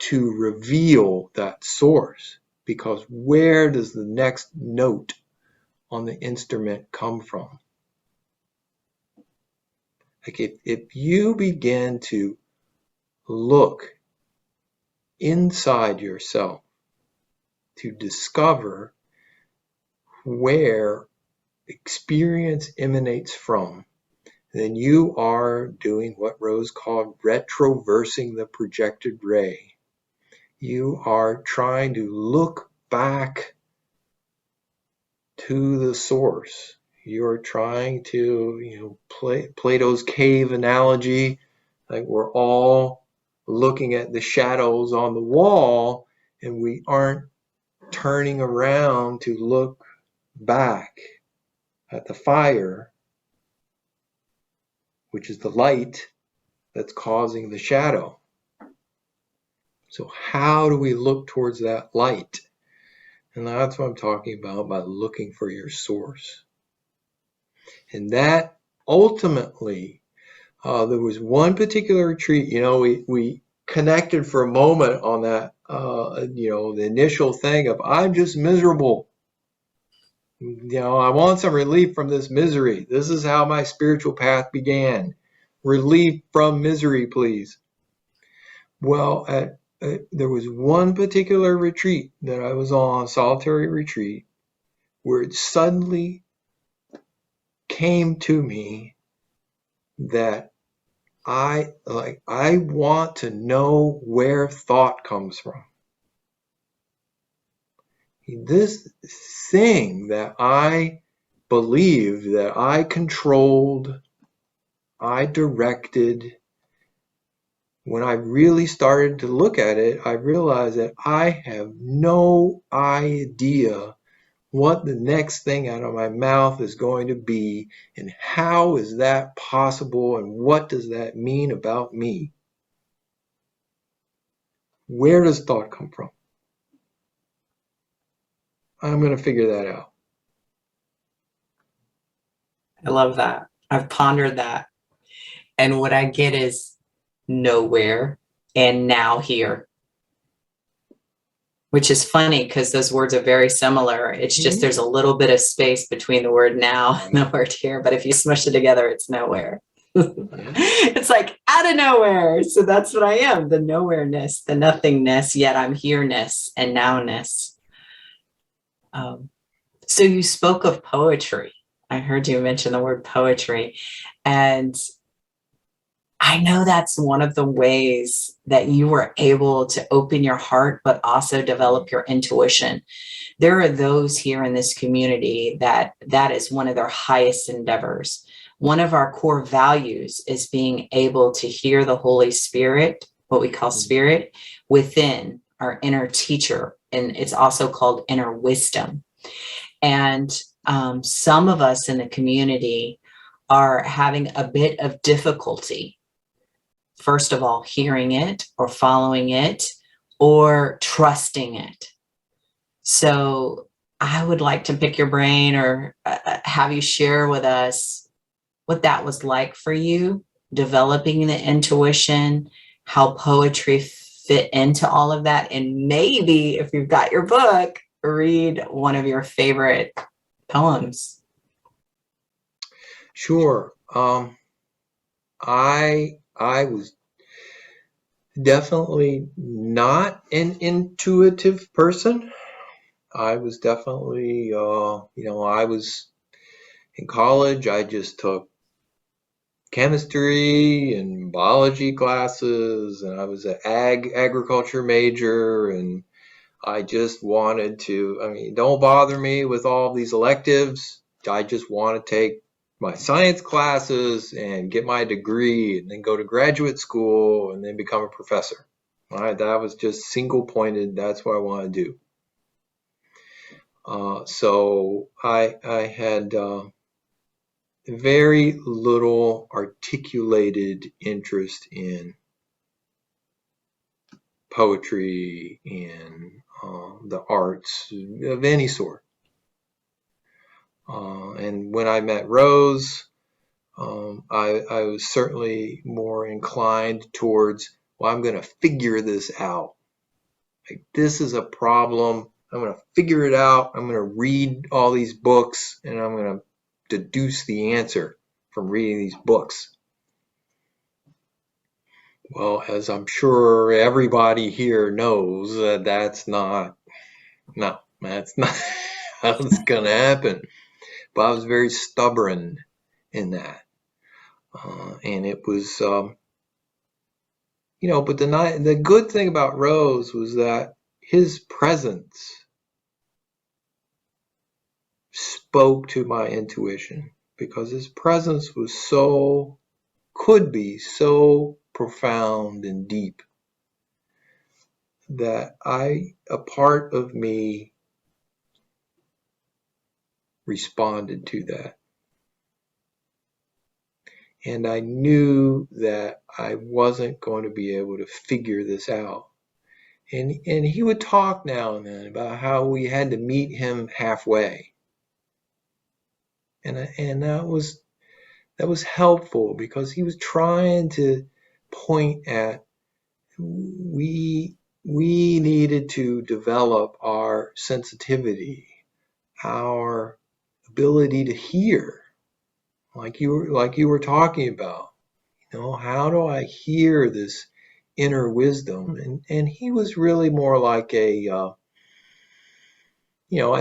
to reveal that source, because where does the next note on the instrument come from? Like if you begin to look inside yourself to discover where experience emanates from, then you are doing what Rose called retroversing the projected ray. You are trying to look back to the source. You're trying to, Plato's cave analogy, like we're all looking at the shadows on the wall and we aren't turning around to look back at the fire, which is the light that's causing the shadow. So how do we look towards that light? And that's what I'm talking about by looking for your source. And that ultimately, there was one particular retreat, we connected for a moment on that, the initial thing of, I'm just miserable. I want some relief from this misery. This is how my spiritual path began. Relief from misery, please. Well, there was one particular retreat that I was on, a solitary retreat, where it suddenly came to me that I want to know where thought comes from. This thing that I believed, that I controlled, I directed, when I really started to look at it, I realized that I have no idea what the next thing out of my mouth is going to be, and how is that possible, and what does that mean about me? Where does thought come from? I'm going to figure that out.
I love that. I've pondered that. And what I get is nowhere and now here, which is funny because those words are very similar. It's just there's a little bit of space between the word now and the word here. But if you smush it together, it's nowhere. It's like out of nowhere. So that's what I am, the nowhereness, the nothingness, yet I'm here-ness and now-ness. So you spoke of poetry. I heard you mention the word poetry. And I know that's one of the ways that you were able to open your heart, but also develop your intuition. There are those here in this community that is one of their highest endeavors. One of our core values is being able to hear the Holy Spirit, what we call spirit, within our inner teacher. And it's also called inner wisdom. And some of us in the community are having a bit of difficulty, first of all, hearing it or following it or trusting it. So I would like to pick your brain or have you share with us what that was like for you, developing the intuition, how poetry fit into all of that. And maybe if you've got your book, read one of your favorite poems.
Sure. I was definitely not an intuitive person. I was definitely, I was in college. I just took chemistry and biology classes, and I was an agriculture major, and I just wanted to, don't bother me with all these electives. I just want to take my science classes and get my degree and then go to graduate school and then become a professor. All right, that was just single pointed. That's what I want to do. So I had, very little articulated interest in poetry and the arts of any sort. And when I met Rose, I was certainly more inclined towards, well, I'm going to figure this out. Like, this is a problem. I'm going to figure it out. I'm going to read all these books, and I'm going to deduce the answer from reading these books. Well, as I'm sure everybody here knows, that's not how it's going to happen. But I was very stubborn in that. And it was, but the good thing about Rose was that his presence spoke to my intuition, because his presence was could be so profound and deep that a part of me responded to that. And I knew that I wasn't going to be able to figure this out. And he would talk now and then about how we had to meet him halfway. And that was helpful, because he was trying to point at, we needed to develop our sensitivity, our ability to hear, like you were talking about. How do I hear this inner wisdom? And he was really more like a, at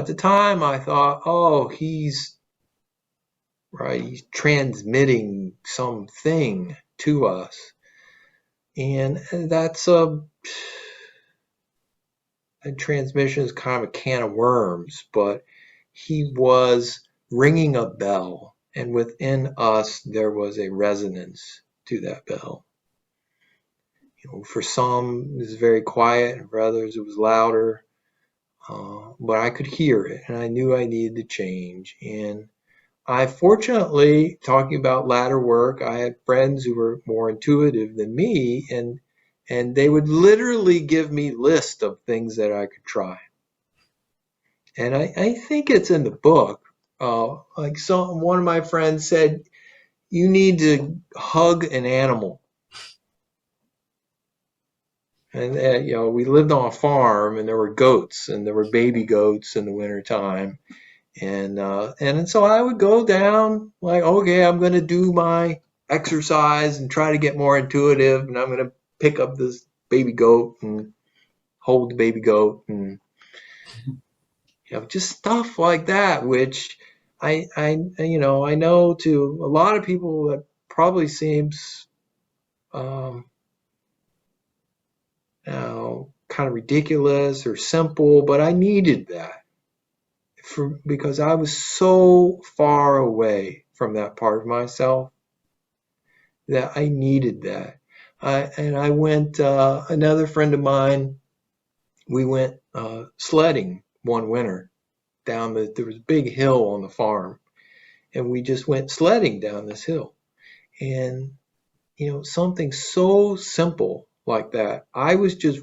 the time I thought, oh, he's transmitting something to us. And that's a transmission is kind of a can of worms, but he was ringing a bell, and within us there was a resonance to that bell. For some it was very quiet, and for others it was louder, but I could hear it, and I knew I needed to change. And I fortunately, talking about ladder work, I had friends who were more intuitive than me, and they would literally give me lists of things that I could try. And I think it's in the book. One of my friends said, you need to hug an animal. And we lived on a farm, and there were goats, and there were baby goats in the wintertime. And so I would go down, like, okay, I'm going to do my exercise and try to get more intuitive, and I'm going to pick up this baby goat and hold the baby goat, and just stuff like that, which I know to a lot of people that probably seems kind of ridiculous or simple, but I needed that. Because I was so far away from that part of myself that I needed that. And I went, another friend of mine, we went sledding one winter there was a big hill on the farm, and we just went sledding down this hill. And, something so simple like that, I was just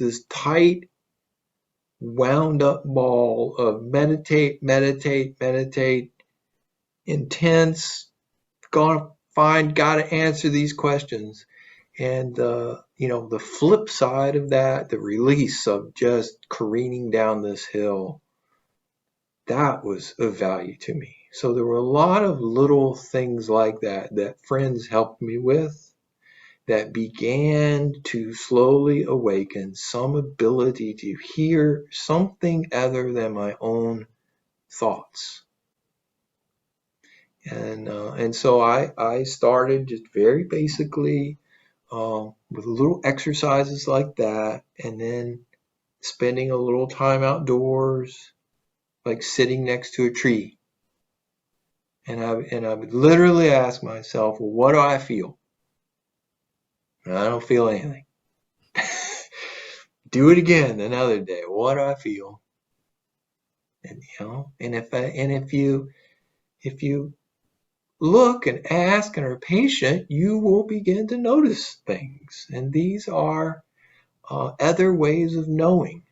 this tight, wound up ball of meditate, intense, gotta answer these questions. And the flip side of that, the release of just careening down this hill, that was of value to me. So there were a lot of little things like that friends helped me with, that began to slowly awaken some ability to hear something other than my own thoughts. And so I started just very basically with little exercises like that, and then spending a little time outdoors, like sitting next to a tree. And I would literally ask myself, well, what do I feel? And I don't feel anything. Do it again another day. What do I feel? And if you look and ask and are patient, you will begin to notice things. And these are other ways of knowing.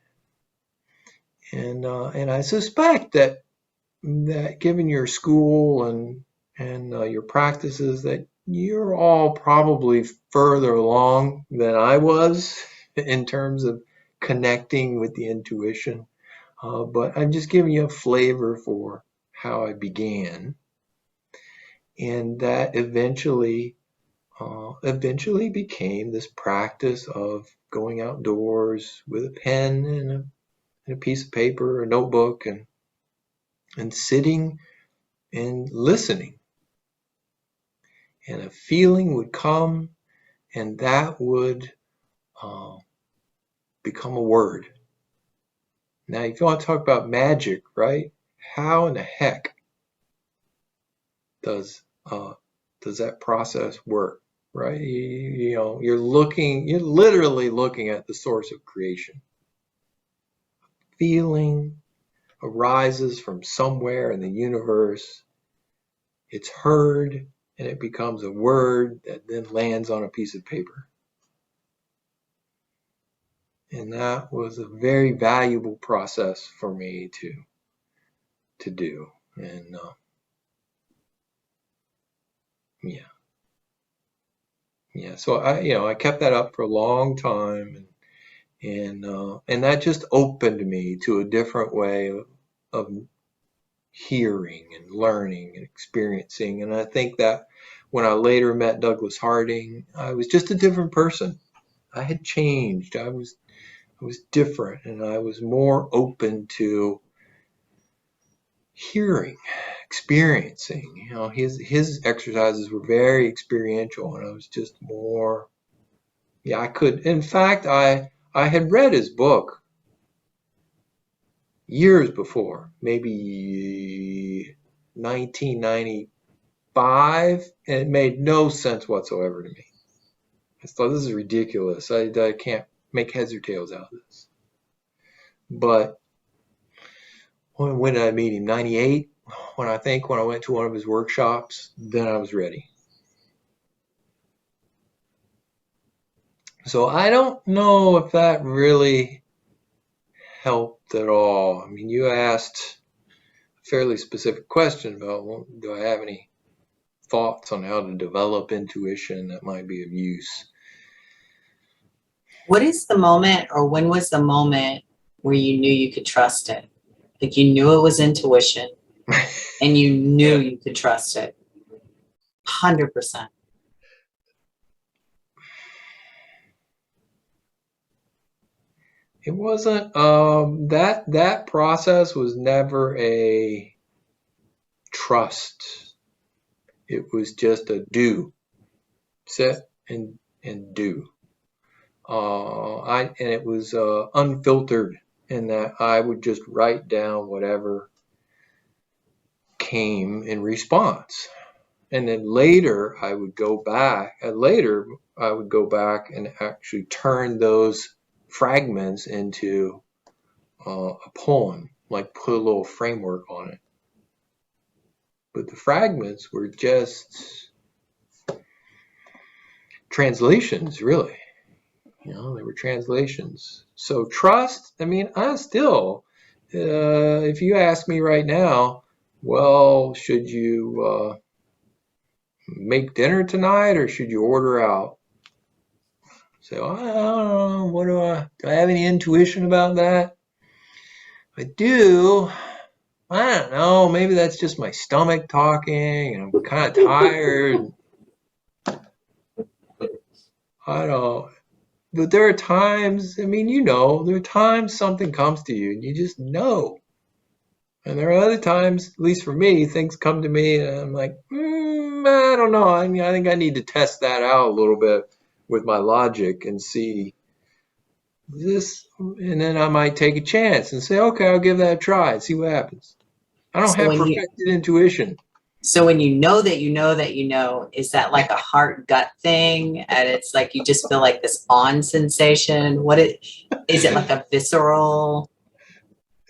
And I suspect that given your school and your practices, that you're all probably further along than I was in terms of connecting with the intuition. But I'm just giving you a flavor for how I began. And that eventually became this practice of going outdoors with a pen and a piece of paper, a notebook, and sitting and listening. And a feeling would come, and that would become a word. Now, if you want to talk about magic, right? How in the heck does that process work, right? You're literally looking at the source of creation. Feeling arises from somewhere in the universe. It's heard, and it becomes a word that then lands on a piece of paper. And that was a very valuable process for me to do. And so I kept that up for a long time, and that just opened me to a different way of hearing and learning and experiencing. And I think that when I later met Douglas Harding, I was just a different person. I had changed. I was different, and I was more open to hearing, experiencing. His exercises were very experiential, and I was just more. I could. In fact, I had read his book years before, maybe 1995, and it made no sense whatsoever to me. I thought, this is ridiculous. I can't make heads or tails out of this. But when did I meet him? 98? When I went to one of his workshops, then I was ready. So I don't know if that really helped at all. I mean, you asked a fairly specific question about, well, do I have any thoughts on how to develop intuition that might be of use?
What is the moment, or when was the moment where you knew you could trust it? Like you knew it was intuition and you knew you could trust it. 100%.
It wasn't, that process was never a trust. It was just a do. Sit and do. And it was unfiltered, in that I would just write down whatever came in response. And then later I would go back and actually turn those fragments into a poem, like put a little framework on it. But the fragments were just translations, really. They were translations. So trust, I mean, I still, if you ask me right now, well, should you make dinner tonight or should you order out? So I don't know, do I have any intuition about that? I do. I don't know, maybe that's just my stomach talking and I'm kind of tired. I don't. But there are times, I mean, there are times something comes to you and you just know. And there are other times, at least for me, things come to me and I'm like, I don't know. I mean, I think I need to test that out a little bit with my logic and see this. And then I might take a chance and say, okay, I'll give that a try and see what happens. I don't have perfected intuition.
So when you know that you know that you know, is that like a heart gut thing? And it's like you just feel like this on sensation? Is it like a visceral?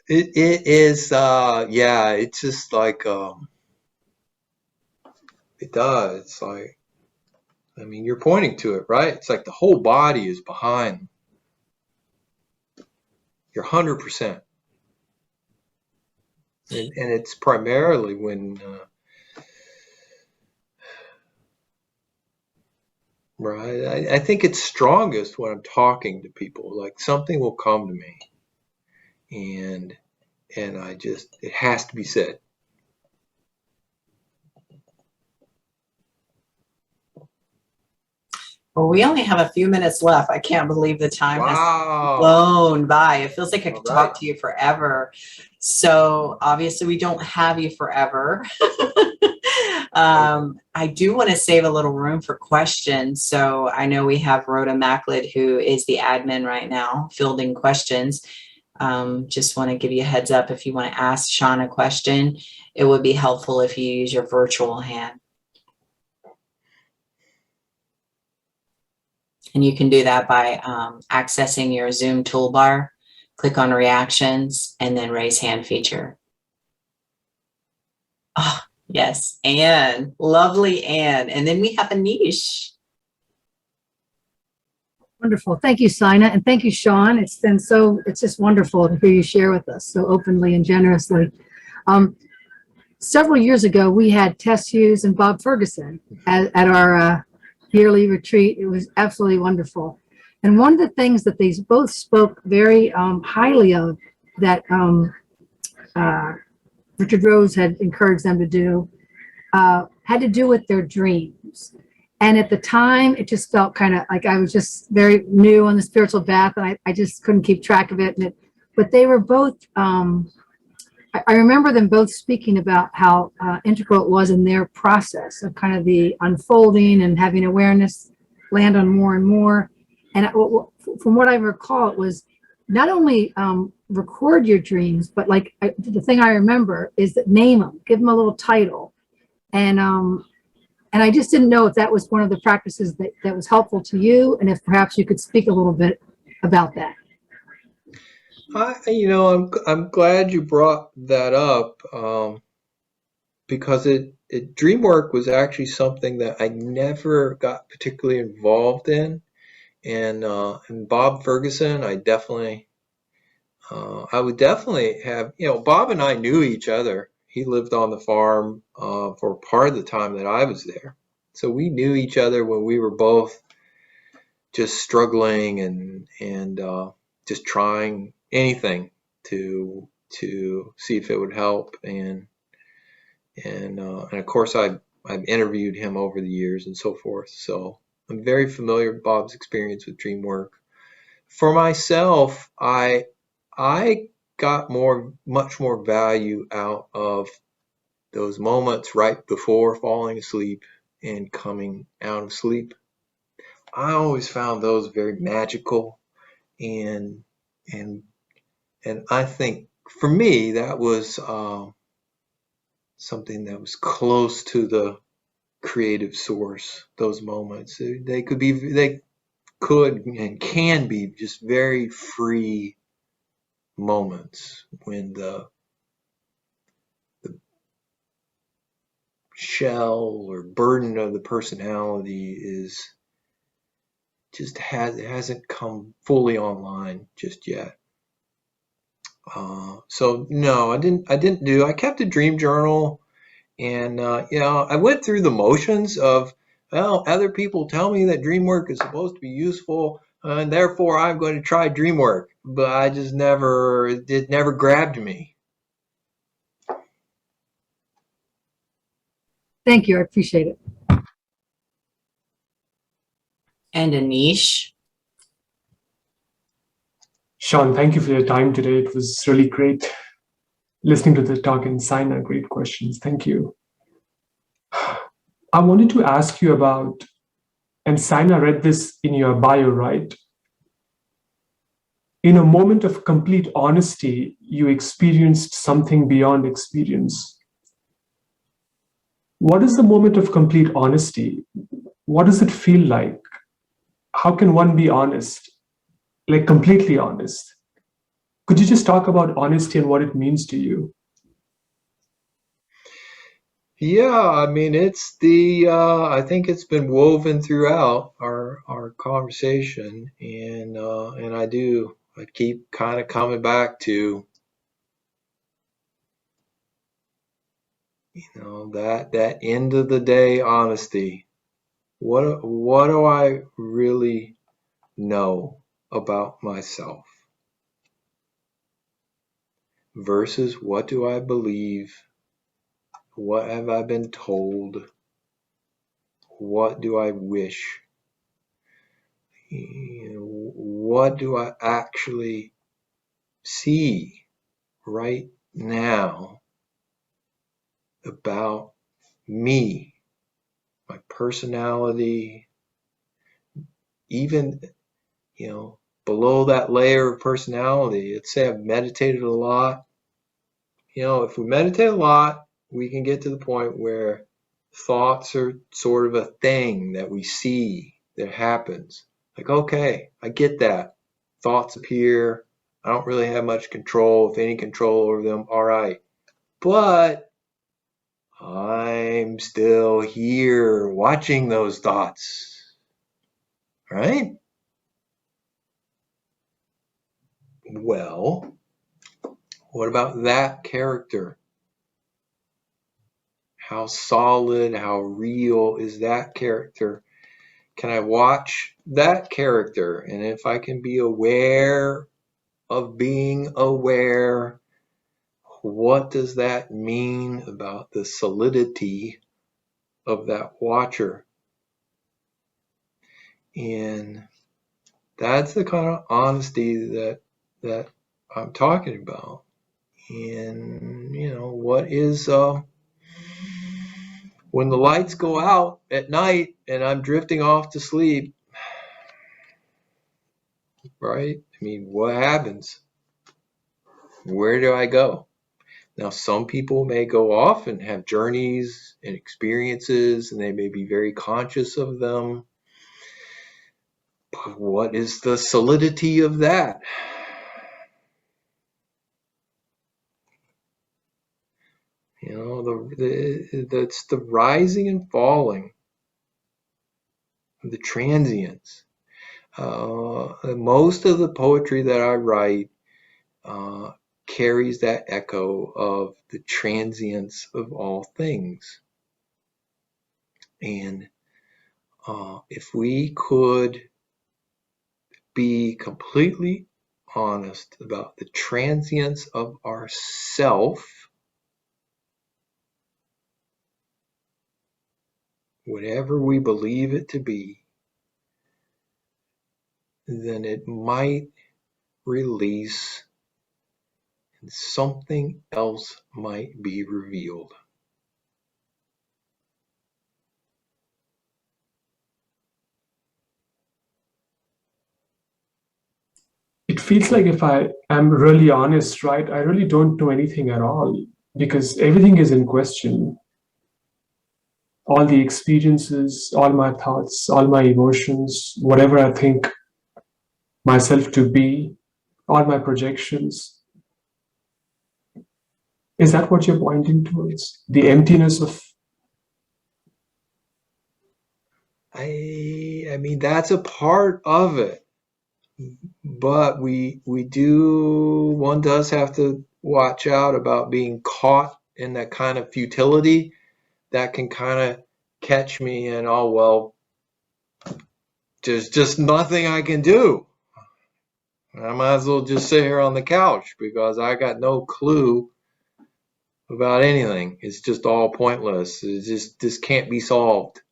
It is, it's just like, It does. It's like, I mean, you're pointing to it, right? It's like the whole body is behind. You're 100%. And it's primarily when, right, I think it's strongest when I'm talking to people. Like something will come to me, and it has to be said.
Well, we only have a few minutes left. I can't believe the time has flown by. It feels like I could talk to you forever. So obviously we don't have you forever. I do want to save a little room for questions. So I know we have Rhoda Macklid, who is the admin right now, fielding questions. Just want to give you a heads up. If you want to ask Shawn a question, it would be helpful if you use your virtual hand. And you can do that by accessing your Zoom toolbar, click on reactions, and then raise hand feature. Oh, yes, Anne, lovely Anne. And then we have Anish.
Wonderful. Thank you, Sina, and thank you, Shawn. It's just wonderful to hear you share with us so openly and generously. Several years ago, we had Tess Hughes and Bob Fergeson at our yearly retreat. It was absolutely wonderful. And one of the things that they both spoke very highly of, that Richard Rose had encouraged them to do, had to do with their dreams. And at the time, it just felt kind of like I was just very new on the spiritual path, and I just couldn't keep track of it. But they were both, I remember them both speaking about how integral it was in their process of kind of the unfolding and having awareness land on more and more. And from what I recall, it was not only record your dreams, but like the thing I remember is that name them, give them a little title. And I just didn't know if that was one of the practices that was helpful to you, and if perhaps you could speak a little bit about that.
I'm glad you brought that up, because dream work was actually something that I never got particularly involved in, and Bob Fergeson, I would definitely have, Bob and I knew each other. He lived on the farm for part of the time that I was there, so we knew each other when we were both just struggling and just trying anything to see if it would help, and of course I've interviewed him over the years and so forth, so I'm very familiar with Bob's experience with dream work. For myself, I got much more value out of those moments right before falling asleep and coming out of sleep. I always found those very magical, and I think for me that was something that was close to the creative source. Those moments, they could and can be just very free moments when the shell or burden of the personality hasn't come fully online just yet. So no, I kept a dream journal, and I went through the motions of, well, other people tell me that dream work is supposed to be useful, and therefore I'm going to try dream work, but it never grabbed me.
Thank you, I appreciate it.
And Anish.
Shawn, thank you for your time today. It was really great listening to the talk, and Sina, great questions. Thank you. I wanted to ask you about, and Sina read this in your bio, right? In a moment of complete honesty, you experienced something beyond experience. What is the moment of complete honesty? What does it feel like? How can one be honest? Like completely honest? Could you just talk about honesty and what it means to you?
Yeah, I mean, it's the, I think it's been woven throughout our conversation, and I keep kind of coming back to, that end of the day honesty. What do I really know about myself versus what do I believe? What have I been told? What do I wish? What do I actually see right now about me, my personality, even, below that layer of personality? Let's say I've meditated a lot. If we meditate a lot, we can get to the point where thoughts are sort of a thing that we see that happens. Like, okay, I get that. Thoughts appear. I don't really have much control, if any control over them. All right. But I'm still here watching those thoughts. Right? Well, what about that character? How solid, how real is that character? Can I watch that character? And if I can be aware of being aware, what does that mean about the solidity of that watcher? And that's the kind of honesty that I'm talking about. And, what is, when the lights go out at night and I'm drifting off to sleep, right? I mean, what happens? Where do I go? Now, some people may go off and have journeys and experiences, and they may be very conscious of them. But what is the solidity of that? That's the rising and falling, the transience. Most of the poetry that I write carries that echo of the transience of all things. And if we could be completely honest about the transience of ourself, whatever we believe it to be, then it might release and something else might be revealed.
It feels like if I am really honest, right, I really don't know anything at all because everything is in question. All the experiences, all my thoughts, all my emotions, whatever I think myself to be, all my projections. Is that what you're pointing towards? The emptiness of...
I mean, that's a part of it. But one does have to watch out about being caught in that kind of futility that can kind of catch me in, oh, well, there's just nothing I can do. I might as well just sit here on the couch because I got no clue about anything. It's just all pointless. This can't be solved.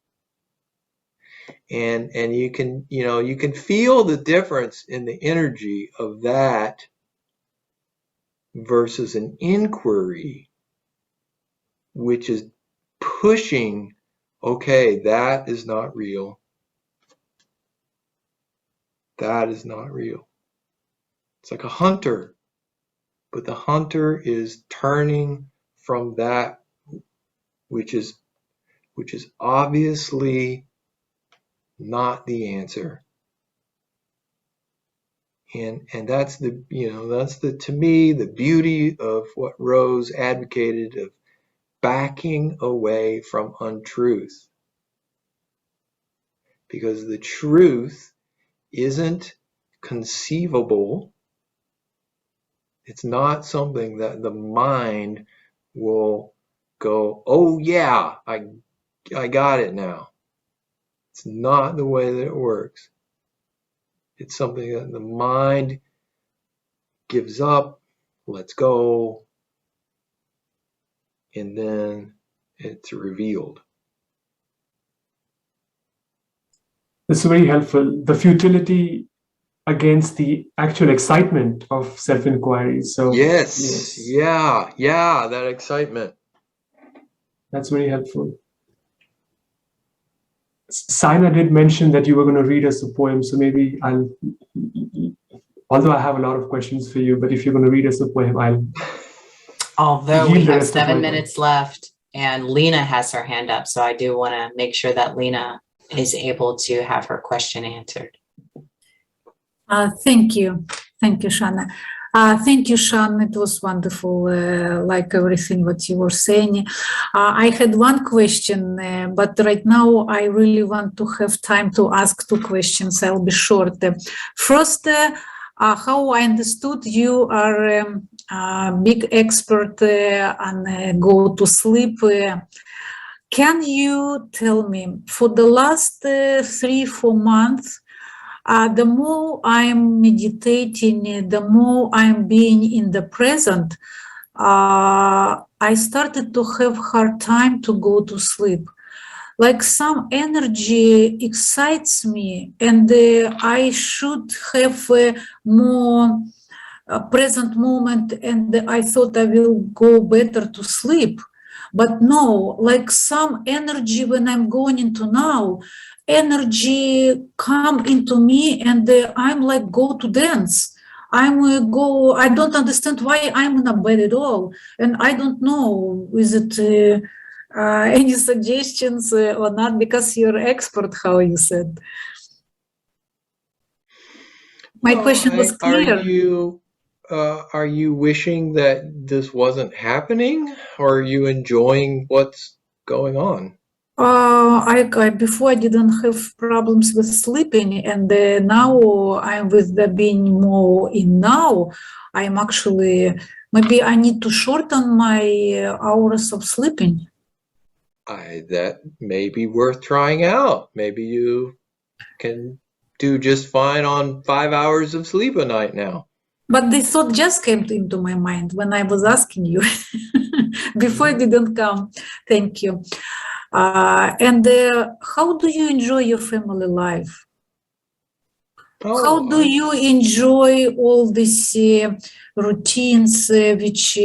And you can feel the difference in the energy of that versus an inquiry, which is pushing, okay, that is not real. That is not real. It's like a hunter, but the hunter is turning from that which is obviously not the answer. And that's to me, the beauty of what Rose advocated, of backing away from untruth. Because the truth isn't conceivable. It's not something that the mind will go, oh yeah, I got it now. It's not the way that it works. It's something that the mind gives up, lets go, and then it's revealed.
That's very helpful. The futility against the actual excitement of self-inquiry. So
Yes. Yeah, that excitement.
That's very helpful. Saina did mention that you were going to read us a poem, so maybe although I have a lot of questions for you, but if you're going to read us a poem,
Although we have 7 minutes left and Lena has her hand up, so I do want to make sure that Lena is able to have her question answered.
Thank you. Thank you, Shana. Thank you, Sean. It was wonderful, like everything what you were saying. I had one question, but right now I really want to have time to ask 2 questions. I'll be short. First, how I understood you are a big expert on go to sleep. Can you tell me, for the last 3-4 months, the more I'm meditating, the more I'm being in the present, I started to have hard time to go to sleep. Like some energy excites me, and I should have a more present moment, and I thought I will go better to sleep. But no, like some energy when I'm going into now, energy come into me and I'm like go to dance. I don't understand why I'm in a bed at all. And I don't know, is it any suggestions or not? Because you're expert, how you said. My question was clear.
Are you wishing that this wasn't happening, or are you enjoying what's going on?
Before I didn't have problems with sleeping, and now I'm with the being more in now. I'm actually, maybe I need to shorten my hours of sleeping.
That may be worth trying out. Maybe you can do just fine on 5 hours of sleep a night now.
But this thought just came into my mind when I was asking you. Before it didn't come. Thank you. And how do you enjoy your family life? How do you enjoy all these routines, which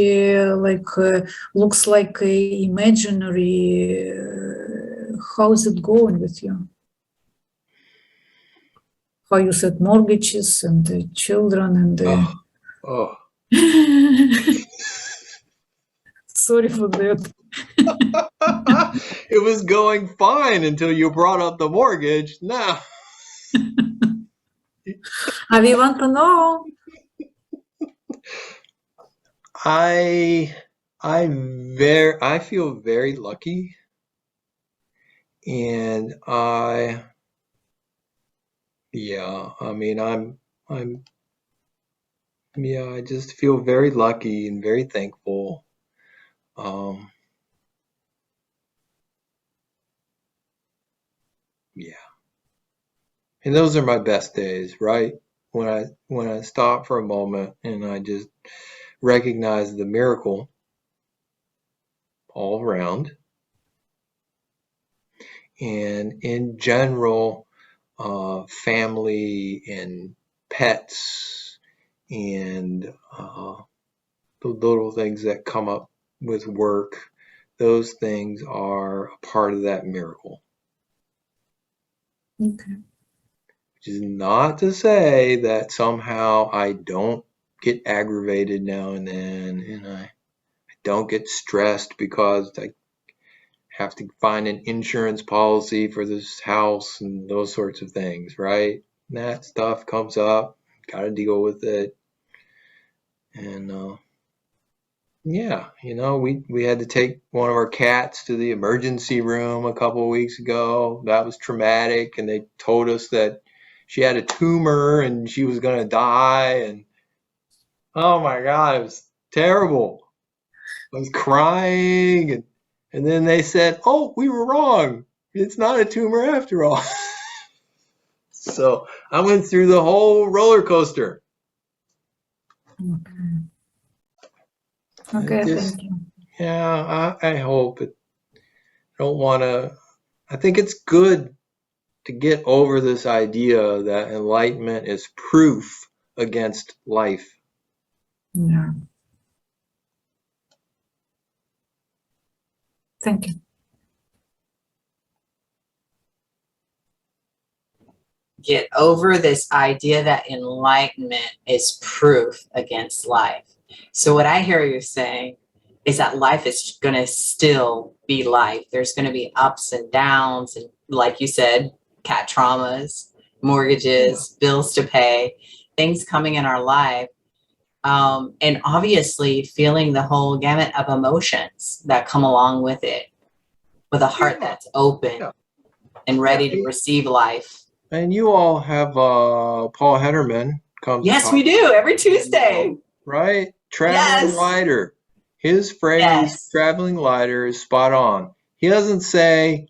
looks like imaginary? How is it going with you? How you said mortgages and children and sorry for that.
It was going fine until you brought up the mortgage. Now,
We want to know.
I feel very lucky, and I just feel very lucky and very thankful. And those are my best days, right? When I stop for a moment and I just recognize the miracle all around. And in general, family and pets and the little things that come up with work, those things are a part of that miracle.
Okay.
Which is not to say that somehow I don't get aggravated now and then, and I don't get stressed because I have to find an insurance policy for this house and those sorts of things, right? And that stuff comes up, gotta deal with it. And Yeah, we had to take one of our cats to the emergency room a couple of weeks ago. That was traumatic, and they told us that she had a tumor and she was going to die. And oh my God, it was terrible. I was crying, and then they said, "Oh, we were wrong. It's not a tumor after all." So I went through the whole roller coaster.
Okay,
Just,
thank you.
yeah, I hope it. I don't want to. I think it's good to get over this idea that enlightenment is proof against life.
Yeah. Thank you.
Get over this idea that enlightenment is proof against life. So what I hear you saying is that life is going to still be life. There's going to be ups and downs, and like you said, cat traumas, mortgages, bills to pay, things coming in our life. And obviously feeling the whole gamut of emotions that come along with it, with a heart that's open and ready to receive life.
And you all have Paul Hederman come.
Yes, we do, every Tuesday.
Right? Traveling lighter. His phrase, traveling lighter, is spot on. He doesn't say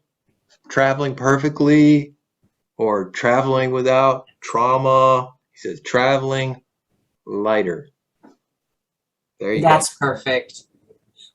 traveling perfectly or traveling without trauma. He says traveling lighter. There you go.
That's perfect.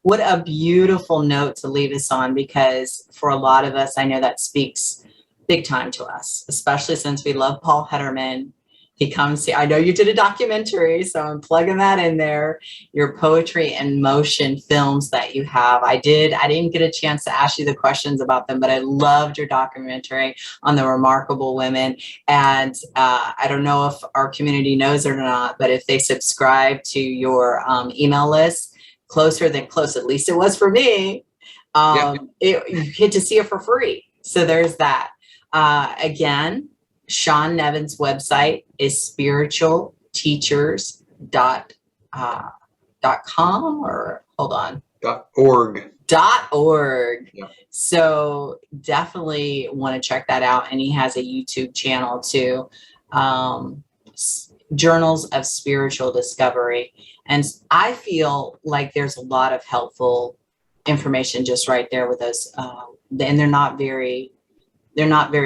What a beautiful note to leave us on, because for a lot of us, I know that speaks big time to us, especially since we love Paul Hederman. He comes here. I know you did a documentary, so I'm plugging that in there. Your poetry and motion films that you have. I didn't get a chance to ask you the questions about them, but I loved your documentary on the remarkable women. And I don't know if our community knows it or not, but if they subscribe to your email list, closer than close, at least it was for me, you get to see it for free. So there's that. Again, Shawn Nevins' website is spiritualteachers.com or hold on.
.org.
Yeah. So definitely want to check that out. And he has a YouTube channel too. Journals of Spiritual Discovery. And I feel like there's a lot of helpful information just right there with us. And they're not very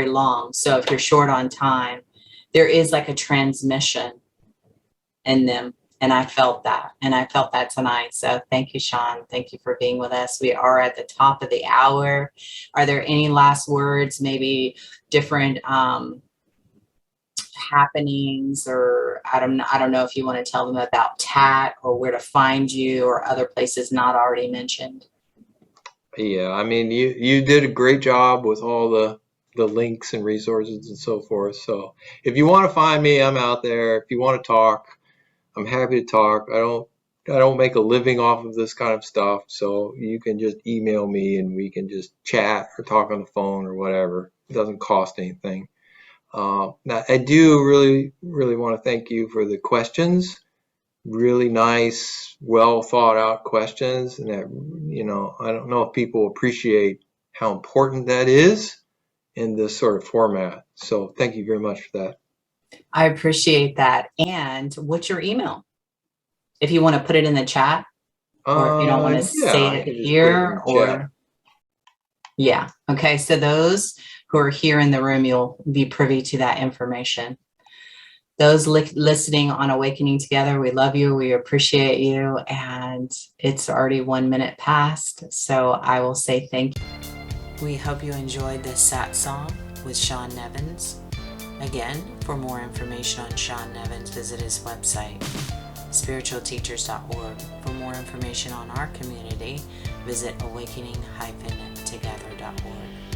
long. So if you're short on time, there is like a transmission in them. And I felt that. And I felt that tonight. So thank you, Shawn. Thank you for being with us. We are at the top of the hour. Are there any last words, maybe different happenings, or I don't know if you want to tell them about TAT or where to find you or other places not already mentioned?
Yeah, I mean, you did a great job with all the links and resources and so forth. So if you want to find me, I'm out there. If you want to talk, I'm happy to talk. I don't make a living off of this kind of stuff, so you can just email me and we can just chat or talk on the phone or whatever. It doesn't cost anything. Now, I do really, really want to thank you for the questions. Really nice, well thought out questions, and that, I don't know if people appreciate how important that is in this sort of format. So thank you very much for that.
I appreciate that. And what's your email? If you want to put it in the chat, or if you don't want to say it here, or yeah. Okay. So those who are here in the room, you'll be privy to that information. Those listening on Awakening Together, we love you. We appreciate you. And it's already 1 minute past. So I will say thank you. We hope you enjoyed this satsang with Shawn Nevins. Again, for more information on Shawn Nevins, visit his website, spiritualteachers.org. For more information on our community, visit awakening-together.org.